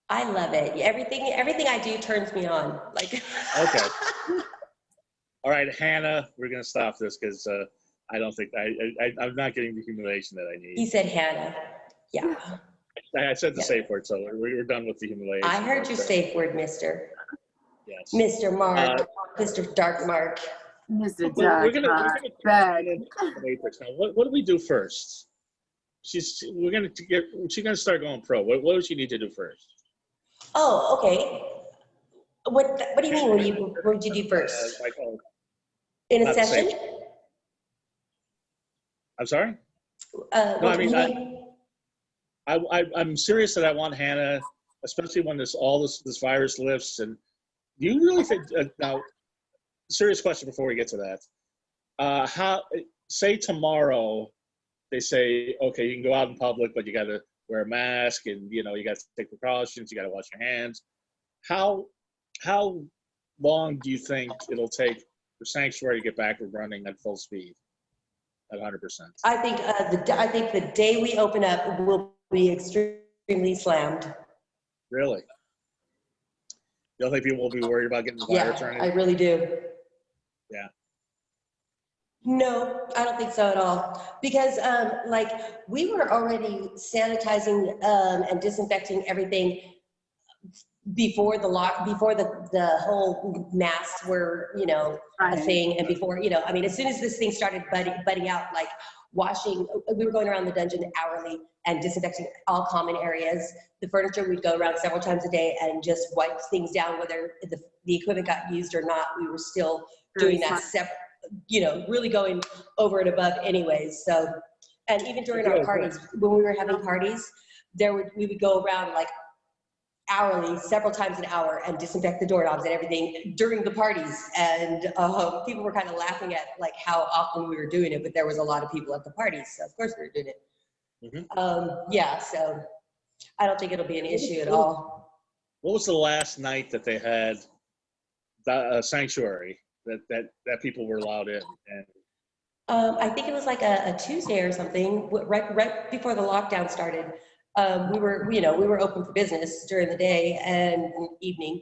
I love it. Everything I do turns me on. Like. Okay. All right, Hannah, we're gonna stop this because I don't think I'm not getting the humiliation that I need. He said Hannah. Yeah. I said the safe word, so we're done with the humiliation. I heard your safe word, Mister. Yes. Mr. Mark, Mr. Dark Mark. Mr. We're gonna Bed. Dominatrix. Now, what do we do first? She's gonna start going pro. What does she need to do first? Oh, okay. What do you mean? What would you do first? In a session? I'm sorry? No, I mean, I'm serious that I want Hannah, especially when this virus lifts. And do you really think? Now, serious question before we get to that. Say tomorrow they say, okay, you can go out in public, but you got to wear a mask, and you got to take precautions. You got to wash your hands. How long do you think it'll take for Sanctuary to get back and running at full speed, at 100%? I think the day we open up will be extremely slammed. Really? You don't think people will be worried about getting the virus or anything? I really do. Yeah. No, I don't think so at all. Because we were already sanitizing and disinfecting everything before the whole masks were, a thing, and before, I mean, as soon as this thing started budding out, like washing, we were going around the dungeon hourly and disinfecting all common areas. The furniture, we'd go around several times a day and just wipe things down, whether the equipment got used or not. We were still doing that separate, really going over and above anyways. So, and even during our parties, when we were having parties, we would go around like hourly, several times an hour, and disinfect the doorknobs and everything during the parties. And people were kind of laughing at like how often we were doing it, but there was a lot of people at the parties, so of course we were doing it. Mm-hmm. So I don't think it'll be an issue at all. What was the last night that they had Sanctuary that people were allowed in? And I think it was like a Tuesday or something, right before the lockdown started. We were open for business during the day and evening.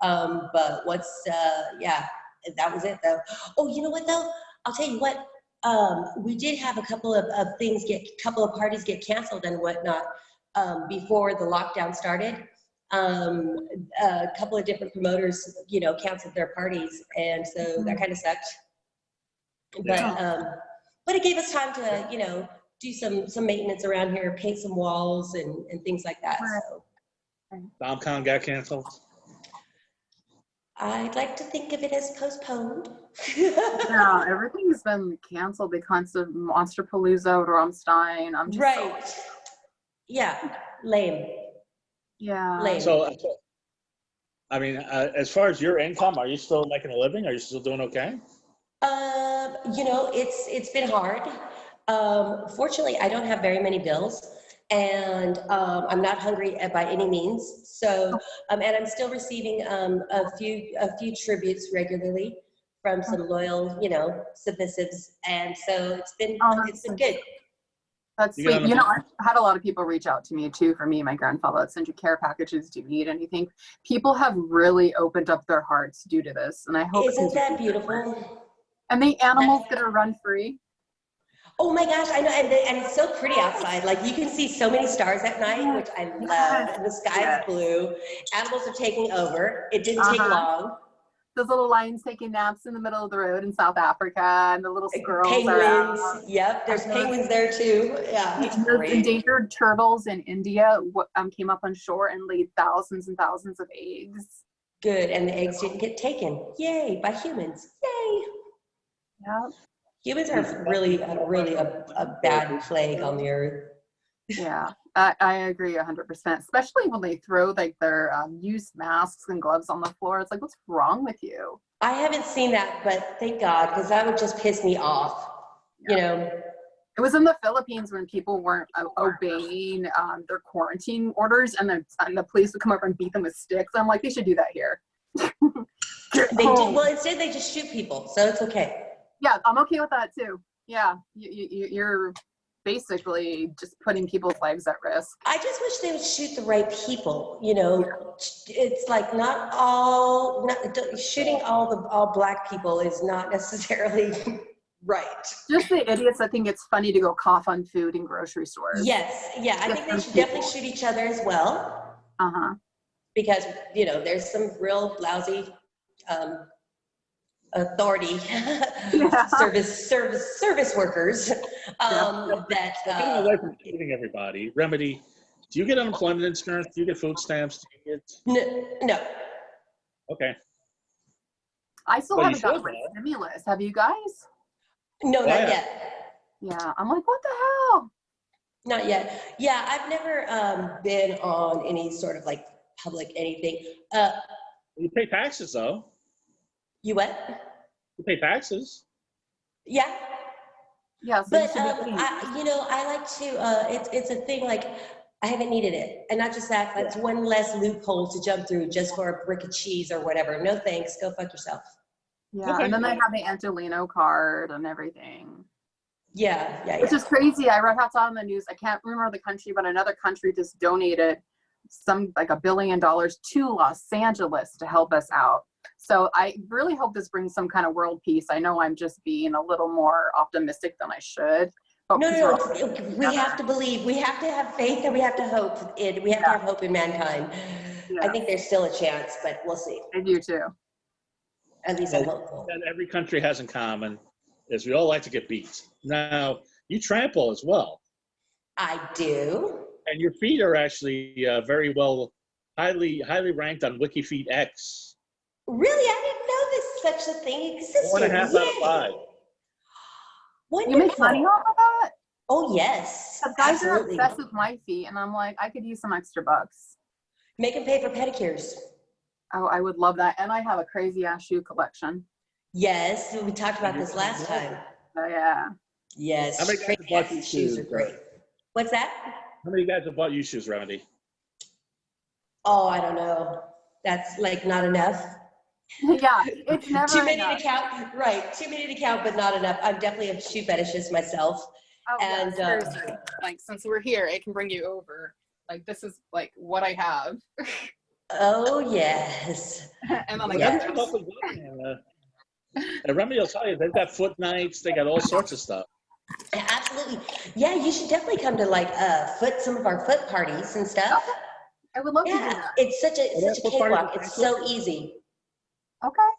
But once, that was it though. Oh, you know what though? I'll tell you what, we did have a couple of parties get canceled and whatnot, before the lockdown started. A couple of different promoters, canceled their parties. And so that kind of sucked. But it gave us time to, do some maintenance around here, paint some walls and things like that. So. DomCon got canceled? I'd like to think of it as postponed. Yeah, everything's been canceled because of Monsterpalooza, Rammstein. I'm just right. Yeah, lame. Yeah. Lame. So, I mean, as far as your income, are you still making a living? Are you still doing okay? It's been hard. Fortunately, I don't have very many bills, and I'm not hungry by any means. So, and I'm still receiving a few tributes regularly from some loyal, submissives, and so it's been good. That's sweet. I've had a lot of people reach out to me too. For me and my grandfather, send you care packages. Do you need anything? People have really opened up their hearts due to this, and I hope. Isn't that beautiful? And the animals get to run free. Oh my gosh, I know, and it's so pretty outside. Like you can see so many stars at night, which I love. And the sky is blue. Animals are taking over. It didn't take long. Those little lions taking naps in the middle of the road in South Africa, and the little squirrels. Penguins. Yep, there's penguins there too. Yeah, it's those great. endangered turtles in India came up on shore and laid thousands and thousands of eggs. Good, and the eggs didn't get taken. Yay, by humans. Yay. Yeah. Humans are really a bad plague on the earth. Yeah. I agree 100%, especially when they throw like their used masks and gloves on the floor. It's like, what's wrong with you? I haven't seen that, but thank God, because that would just piss me off. Yeah. You know. It was in the Philippines when people weren't obeying their quarantine orders, and the police would come over and beat them with sticks. I'm like, they should do that here. Well, instead they just shoot people, so it's okay. Yeah, I'm okay with that too. Yeah, you're basically just putting people's lives at risk. I just wish they would shoot the right people. You know, it's like shooting all black people is not necessarily right. Just the idiots that think it's funny to go cough on food in grocery stores. Yes, yeah, I think they should definitely shoot each other as well. Because there's some real lousy authority service workers that getting away from shooting everybody. Remedy, do you get unemployment insurance? Do you get food stamps? Do you get... No. Okay. I still haven't gotten my stimulus. Have you guys? No, not yet. Yeah, I'm like, what the hell? Not yet. Yeah, I've never been on any sort of like public anything. You pay taxes though. You what? You pay taxes. Yeah. Yeah, so but I like to. It's a thing like I haven't needed it, and not just that. That's one less loophole to jump through just for a brick of cheese or whatever. No thanks. Go fuck yourself. Yeah, and then they have the Angelino card and everything. Yeah. Which is crazy. I read out on the news. I can't remember the country, but another country just donated like $1 billion to Los Angeles to help us out. So I really hope this brings some kind of world peace. I know I'm just being a little more optimistic than I should. But no. We have to believe. We have to have faith, and we have to hope. We have to have hope in mankind. Yeah. I think there's still a chance, but we'll see. I do too. At least I'm hopeful. And every country has in common is we all like to get beat. Now, you trample as well. I do. And your feet are actually very well, highly ranked on WikiFeet X. Really? I didn't know this such a thing existed. 4.5 out of 5. Wonderful. You make money off of that? Oh, yes. Guys absolutely. are obsessed with my feet, and I'm like, I could use some extra bucks. Make them pay for pedicures. Oh, I would love that. And I have a crazy ass shoe collection. Yes, we talked about this last time. Oh, yeah. Yes. How many guys have bought you shoes? Are great. What's that? How many guys have bought you shoes, Remedy? Oh, I don't know. That's like not enough. Yeah, it's never too many enough. to count. Right, too many to count, but not enough. I'm definitely a shoe fetishist myself. Oh, and seriously. Like, since we're here, it can bring you over. Like, this is like what I have. Oh yes. And I'm like, and Remedy will tell you they've got foot nights, they got all sorts of stuff. Absolutely. Yeah, you should definitely come to like some of our foot parties and stuff. Okay. I would love to do that. It's such a cakewalk. It's so easy. Okay.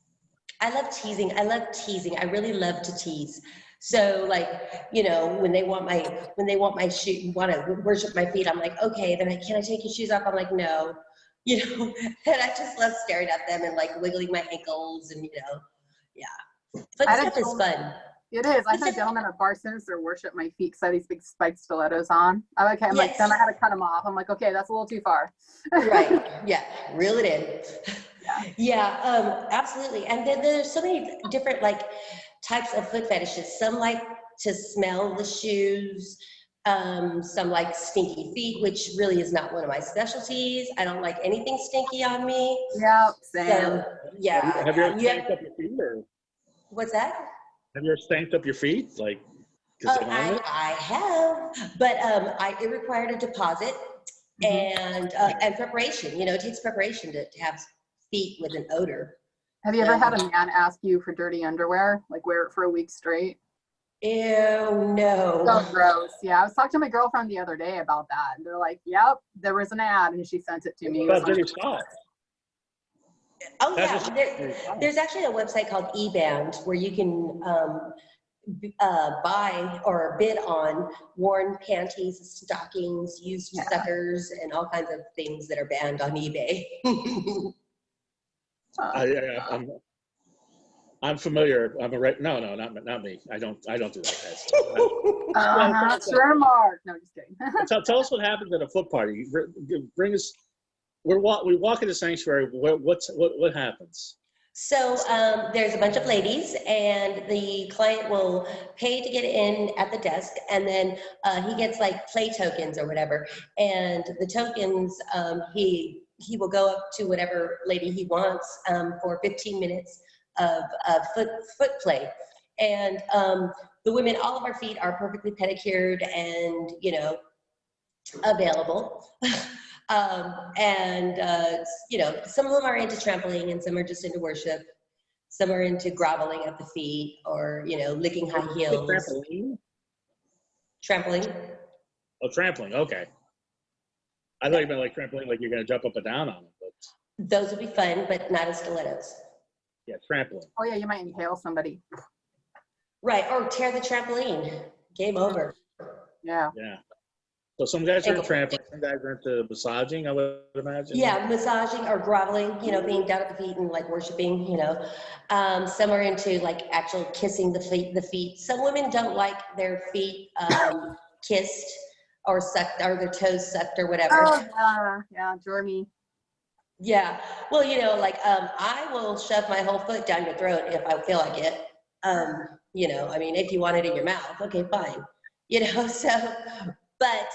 I love teasing. I really love to tease. So like, when they want my shoe, want to worship my feet, I'm like, okay, then can I take your shoes off? I'm like, no, and I just love staring at them and like wiggling my ankles and, yeah. But stuff is fun. It is. I had a gentleman at Bar Sinister worship my feet because I had these big spiked stilettos on. I'm like, then I had to cut them off. I'm like, okay, that's a little too far. Right. Yeah. Reel it in. Yeah. Absolutely. And then there's so many different like types of foot fetishes. Some like to smell the shoes. Some like stinky feet, which really is not one of my specialties. I don't like anything stinky on me. Yeah. Same. So, yeah. Have you ever stanked up your feet? Or? What's that? Have you ever stanked up your feet? Like, I have, but it required a deposit and preparation. It takes preparation to have feet with an odor. Have you ever had a man ask you for dirty underwear, like wear it for a week straight? Ew, no. So gross. Yeah, I was talking to my girlfriend the other day about that, and they're like, "Yep, there was an ad," and she sent it to me. What about dirty socks? Oh yeah, there's actually a website called eBand where you can buy or bid on worn panties, stockings, used suckers, and all kinds of things that are banned on eBay. I'm familiar. I'm a no, not me. I don't do that. Sure, Mark. No, just kidding. Tell us what happens at a foot party. Bring us. We walk into Sanctuary. What happens? So there's a bunch of ladies, and the client will pay to get in at the desk, and then he gets like play tokens or whatever. And the tokens, he will go up to whatever lady he wants for 15 minutes of foot play. And the women, all of our feet are perfectly pedicured and, you know, available. You know, some of them are into trampling and some are just into worship. Some are into groveling at the feet or, you know, licking high heels. Trampoline? Trampling. Oh, trampling. Okay. I thought you meant like trampoline, like you're going to jump up and down on it. But those would be fun, but not as stilettos. Yeah, trampling. Oh yeah, you might impale somebody. Right, or tear the trampoline. Game over. Yeah. Yeah. So some guys are into trampling, some guys are into massaging, I would imagine. Yeah, massaging or groveling, you know, being down at the feet and like worshiping, you know. Some are into like actual kissing the feet. Some women don't like their feet kissed or sucked or their toes sucked or whatever. Oh yeah, Jeremy. Yeah, well, you know, like I will shove my whole foot down your throat if I feel like it. You know, I mean, if you want it in your mouth, okay, fine. You know, so, but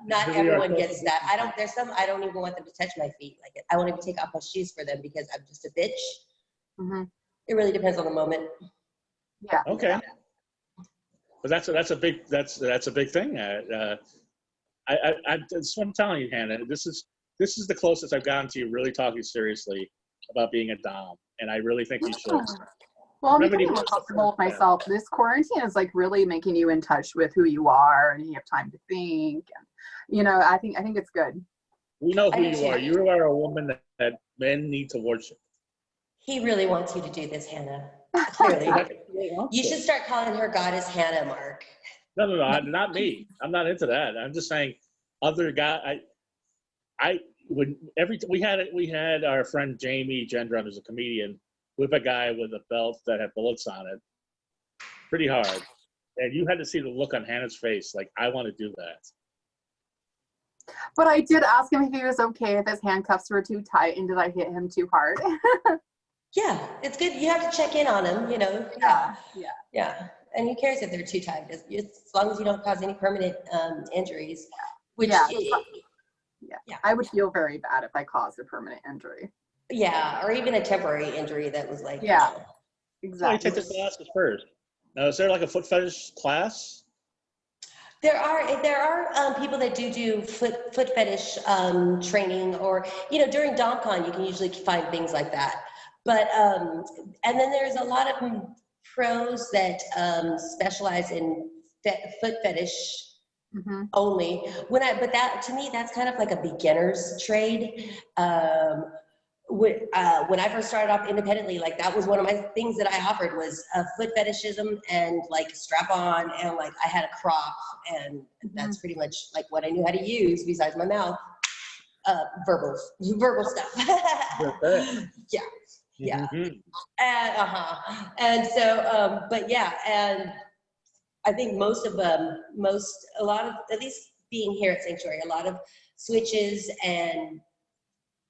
not everyone gets that. There's some, I don't even want them to touch my feet. Like, I won't even take off my shoes for them because I'm just a bitch. Mm-hmm. It really depends on the moment. Yeah. Okay. But that's a big thing. That's what I'm telling you, Hannah. This is the closest I've gotten to you really talking seriously about being a dom, and I really think you should. Well, I'm becoming more comfortable with myself. This quarantine is like really making you in touch with who you are, and you have time to think. And, you know, I think it's good. We know who you are. You are a woman that men need to worship. He really wants you to do this, Hannah. Clearly. You should start calling her Goddess Hannah, Mark. No, not me. I'm not into that. I'm just saying, other guy. We had our friend Jamie Gendron, who's a comedian, with a guy with a belt that had bullets on it, pretty hard, and you had to see the look on Hannah's face, like, I want to do that. But I did ask him if he was okay if his handcuffs were too tight, and did I hit him too hard? Yeah, it's good. You have to check in on him, you know. Yeah. And who cares if they're too tight? As long as you don't cause any permanent injuries, which. Yeah, I would feel very bad if I caused a permanent injury. Yeah, or even a temporary injury that was like. Yeah, you know. exactly. So you take the classes first. Now, is there like a foot fetish class? There are people that do foot fetish training, or, you know, during DomCon you can usually find things like that. But and then there's a lot of pros that specialize in foot fetish. Mm-hmm. Only but that, to me, that's kind of like a beginner's trade. When I first started off independently, like, that was one of my things that I offered was foot fetishism and like strap on, and like I had a crop, and that's pretty much like what I knew how to use besides my mouth. Verbal stuff. Yeah. Mm-hmm. And so but yeah, and I think a lot of, at least being here at Sanctuary, a lot of switches and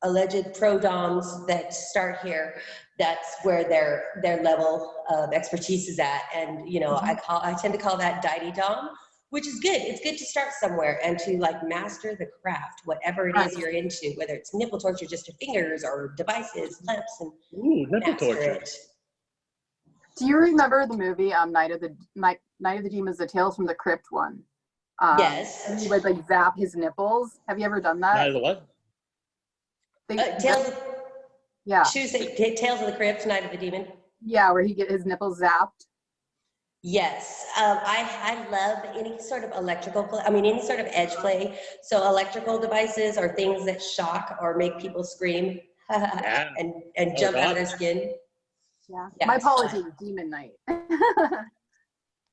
alleged pro-doms that start here, that's where their level of expertise is at. And, you know, I tend to call that deity dom, which is good. It's good to start somewhere and to like master the craft, whatever it is you're into, whether it's nipple torture, just your fingers, or devices, lamps, and nipple torture. Do you remember the movie Night of the Demons, the Tales from the Crypt one? Yes. He would like zap his nipples. Have you ever done that? Night of the what? Tales of the Crypt, Night of the Demon. Yeah, where he get his nipples zapped. Yes, I love any sort of electrical play. I mean, any sort of edge play. So electrical devices are things that shock or make people scream and jump out of their skin. Yeah. My apologies, Demon Night.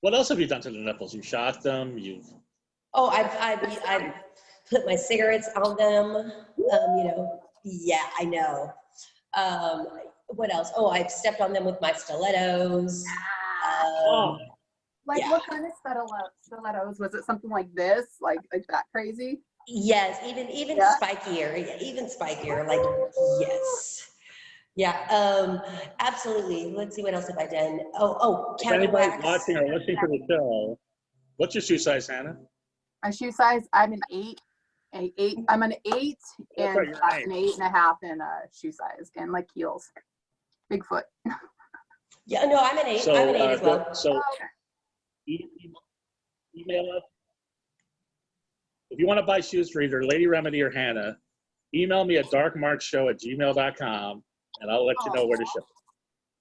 What else have you done to the nipples? You shocked them? I've put my cigarettes on them. You know, yeah, I know. what else? Oh, I've stepped on them with my stilettos. Like Yeah. what kind of stilettos? Was it something like this? Like that crazy? Yes, even Yeah. spikier, like, yes. Yeah, absolutely. Let's see, what else have I done? If candle anybody wax. watching or listening to the show, what's your shoe size, Hannah? My shoe size, I'm an 8. I'm an 8 and right, you're an an 8.5 in shoe size and like heels. Bigfoot. Yeah, no, I'm an 8. So, I'm an 8 as well. so email us. If you want to buy shoes for either Lady Remedy or Hannah, email me at darkmarkshow@gmail.com and I'll let you know where to ship.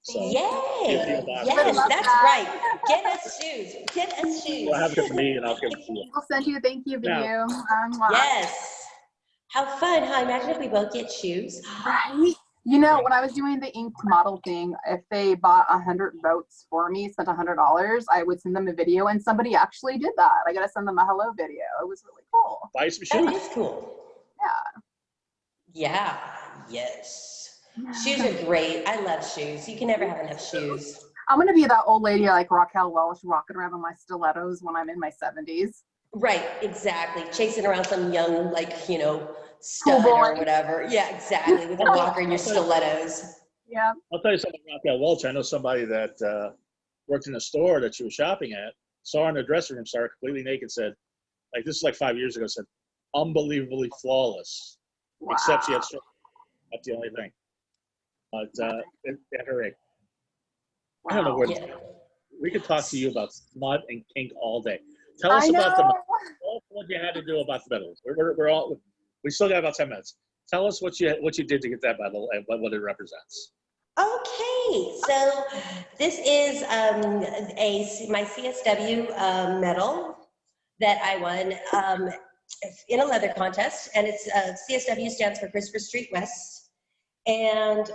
So, Yay! Yes, that's right. Get us shoes. Get us shoes. You'll have it to me and I'll give it to you. I'll send you a thank you video. Yes. How fun, huh? Imagine if we both get shoes. Right? You know, when I was doing the inked model thing, if they bought 100 votes for me, spent $100, I would send them a video, and somebody actually did that. I got to send them a hello video. It was really cool. Buy some shoes. That is cool. Yeah. Yes. Shoes are great. I love shoes. You can never have enough shoes. I'm going to be that old lady like Raquel Welch rocking around on my stilettos when I'm in my 70s. Right, exactly. Chasing around some young, like, stud or whatever. Yeah, exactly. With a walker and your stilettos. Yeah. I'll tell you something about Raquel Welch. I know somebody that worked in a store that she was shopping at, saw her in the dressing room, saw her completely naked, said, like, this is like 5 years ago, said, unbelievably flawless. Wow. Except she had stress. That's the only thing. But at her age. I don't know where we could talk to you about smut and kink all day. Tell us about what you had to do about the medals. We still got about 10 minutes. Tell us what you did to get that medal and what it represents. Okay, so this is my CSW medal that I won in a leather contest, and it's CSW stands for Christopher Street West. And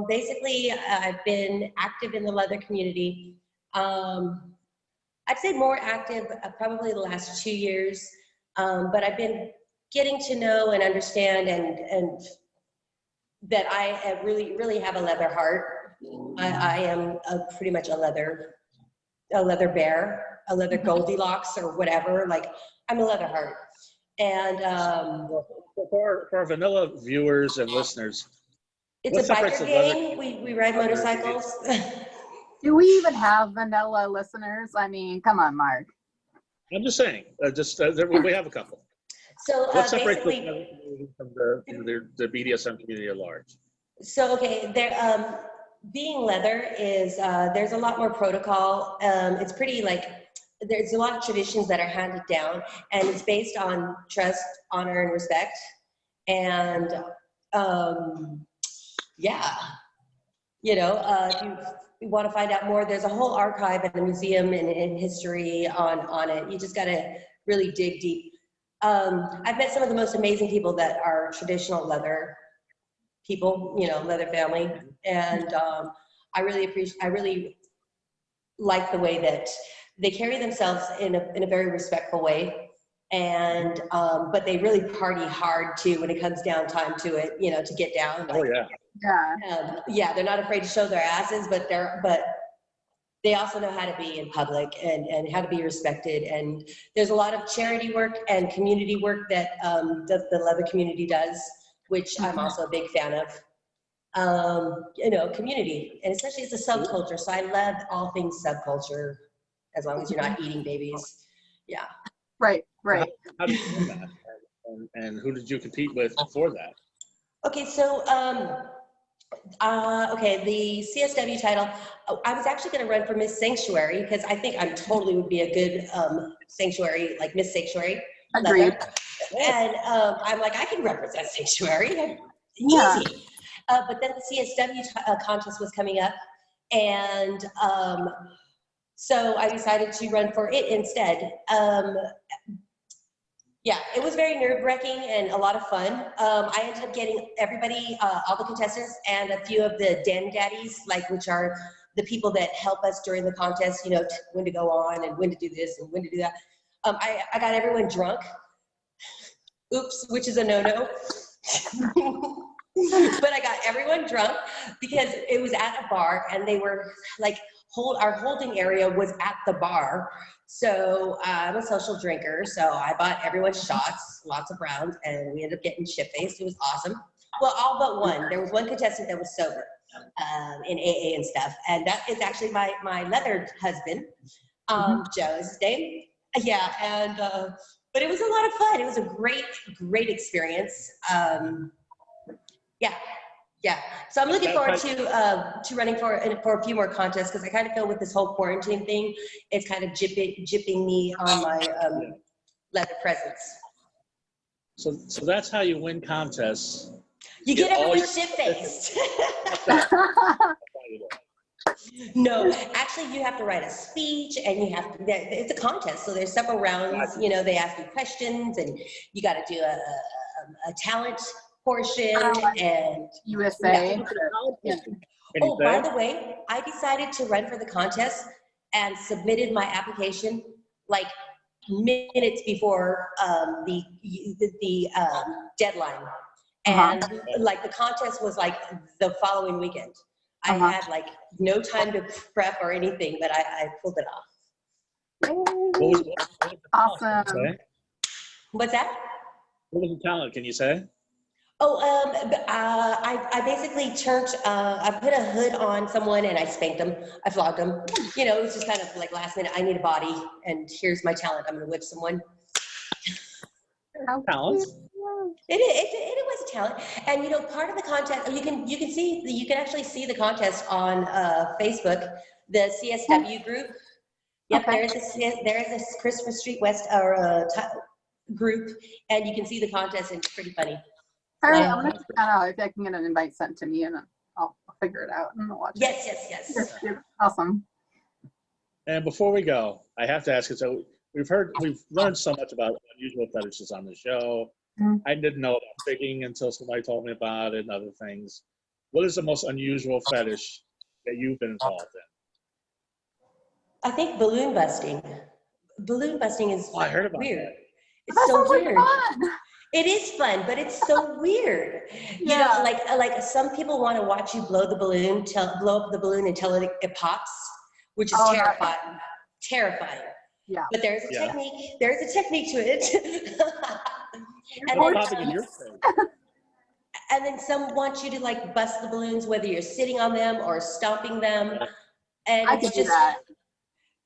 basically, I've been active in the leather community. I'd say more active probably the last 2 years, but I've been getting to know and understand and that I really, really have a leather heart. I am pretty much a leather bear, a leather Goldilocks or whatever. Like, I'm a leather heart. And for our vanilla viewers and listeners, it's a biker gang. We ride motorcycles. Do we even have vanilla listeners? I mean, come on, Mark. I'm just saying, we have a couple. So what separates the basically, vanilla community from the BDSM community at large? So, okay, being leather is, there's a lot more protocol. It's pretty there's a lot of traditions that are handed down, and it's based on trust, honor, and respect. And if you want to find out more, there's a whole archive and a museum and history on it. You just got to really dig deep. I've met some of the most amazing people that are traditional leather people, leather family. And I really like the way that they carry themselves in a very respectful way. And, but they really party hard too when it comes down time to it, to get down. Oh yeah. Yeah. They're not afraid to show their asses, but they also know how to be in public and how to be respected. And there's a lot of charity work and community work that the leather community does, which I'm also a big fan of. Community, and especially it's a subculture. So I love all things subculture, as long as you're not eating babies. Yeah. Right. How did you do that? And who did you compete with for that? Okay, so the CSW title, I was actually going to run for Miss Sanctuary because I think I totally would be a good sanctuary, like Miss Sanctuary. Agreed. And I'm like, I can represent Sanctuary. Yeah. Easy. But then the CSW contest was coming up, and so I decided to run for it instead. It was very nerve-wracking and a lot of fun. I ended up getting everybody, all the contestants, and a few of the den daddies, which are the people that help us during the contest, when to go on and when to do this and when to do that. I got everyone drunk. Oops, which is a no-no. But I got everyone drunk because it was at a bar and they were like, our holding area was at the bar. So I'm a social drinker. So I bought everyone shots, lots of rounds, and we ended up getting shit-faced. It was awesome. Well, all but one. There was one contestant that was sober in AA and stuff. And that is actually my leathered husband. Joe is his name. Yeah, and but it was a lot of fun. It was a great experience. Yeah. So I'm looking forward to running for a few more contests because I kind of feel with this whole quarantine thing, it's kind of jipping me on my leather presence. So that's how you win contests. You get everyone shit-faced. No, actually you have to write a speech and you have to, it's a contest. So there's several rounds, you know, they ask you questions and you got to do a talent portion and USA. Yeah. Oh, by the way, I decided to run for the contest and submitted my application like minutes before the deadline. And like the contest was like the following weekend. I had like no time to prep or anything, but I pulled it off. Awesome. What's that? What was the talent? Can you say? Oh, I basically I put a hood on someone and I spanked them. I flogged them. You know, it was just kind of like last minute, I need a body and here's my talent. I'm going to whip someone. Talent? It was a talent. And you know, part of the contest, you can actually see the contest on Facebook, the CSW group. Yep, there is this Christopher Street West group, and you can see the contest, and it's pretty funny. All right, I'm gonna check that out if I can get an invite sent to me, and I'll figure it out and watch it. Yes. Awesome. And before we go, I have to ask you. So we've learned so much about unusual fetishes on the show. I didn't know about figging until somebody told me about it and other things. What is the most unusual fetish that you've been involved in? I think balloon busting. Balloon busting is I heard about weird. that. It's so weird. Fun. It is fun, but it's so weird. You know, like some people want to watch you blow up the balloon until it pops, which is terrifying. Terrifying. Yeah. But there's a technique. There's a technique to it. And then some want you to like bust the balloons, whether you're sitting on them or stomping them. And I could do that.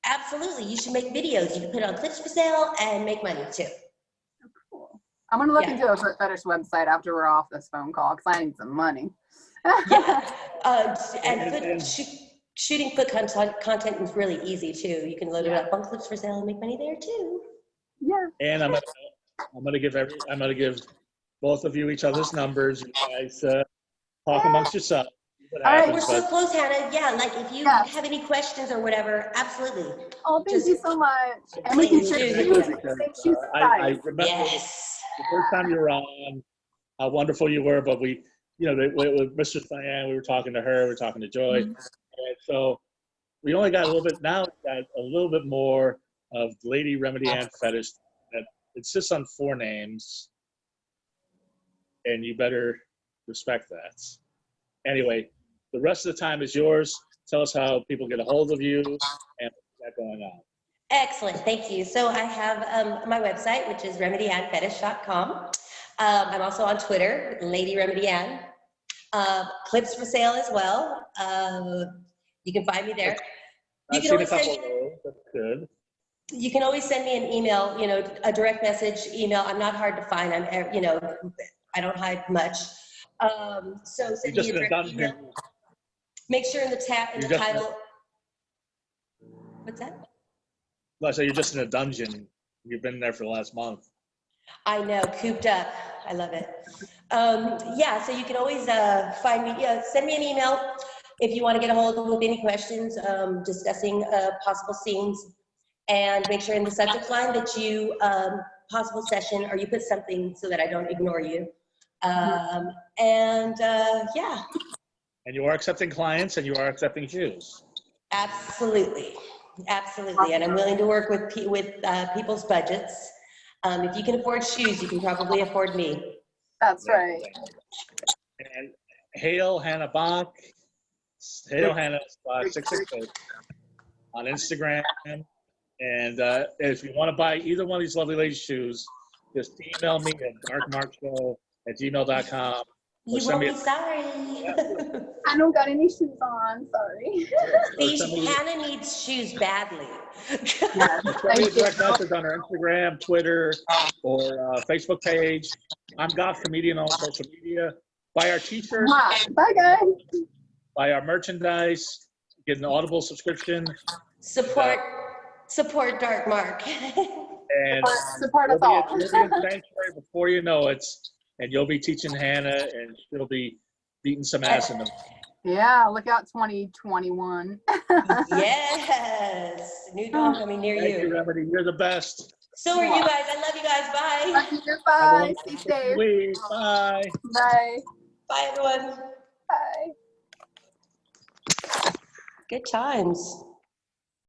Absolutely. You should make videos. You can put it on Clips for Sale and make money too. Cool. I'm going to look into a foot fetish website after we're off this phone call because I need some money. Shooting foot content is really easy too. You can load it up on Clips for Sale and make money there too. Yeah. And I'm gonna give both of you each other's numbers. You guys talk amongst yourselves. All right, we're so close, Hannah. Yeah, like if you have any questions or whatever, absolutely. Oh, thank you so much. And we can I remember the first time you were on, how wonderful you were, but with Mr. Diane, we were talking to her, we were talking to Joy. And so we only got a little bit more of Lady Remedy Ann Fetish that insists on 4 names, and you better respect that. Anyway, the rest of the time is yours. Tell us how people get a hold of you and what's that going on. Excellent, thank you. So I have my website, which is remedyannfetish.com. I'm also on Twitter, Lady Remedy Ann. Clips for Sale as well. You can find me there. You can always send me an email, a direct message email. I'm not hard to find. I don't hide much. So send me a direct email. Make sure in the title. What's that? No, so you're just in a dungeon. You've been there for the last month. I know, cooped up. I love it. So you can always find me. Send me an email if you want to get a hold of me with any questions, discussing possible scenes, and make sure in the subject line that you possible session, or you put something so that I don't ignore you. And you are accepting clients, and you are accepting Jews. Absolutely. And I'm willing to work with people's budgets. If you can afford shoes, you can probably afford me. That's right. Hail Hannah Bonk, Hail Hannah 668 on Instagram. And if you want to buy either one of these lovely ladies' shoes, just email me at darkmarkshow@gmail.com. You won't be sorry. I don't got any shoes on, sorry. Hannah needs shoes badly. Send me a direct message on our Instagram, Twitter, or Facebook page. I'm Goth Comedian on social media. Buy our t-shirts, Bye, guys. buy our merchandise, get an Audible subscription. Support Dark Mark. And support us all. you'll be in Sanctuary before you know it, and you'll be teaching Hannah, and she'll be beating some ass in them. Yeah, look out 2021. Yes, new dog coming near Thank you, you. Remedy. You're the best. So are you guys. I love you guys. Bye. Love you, bye. Stay safe. Bye. Bye. Bye, everyone. Bye. Good times.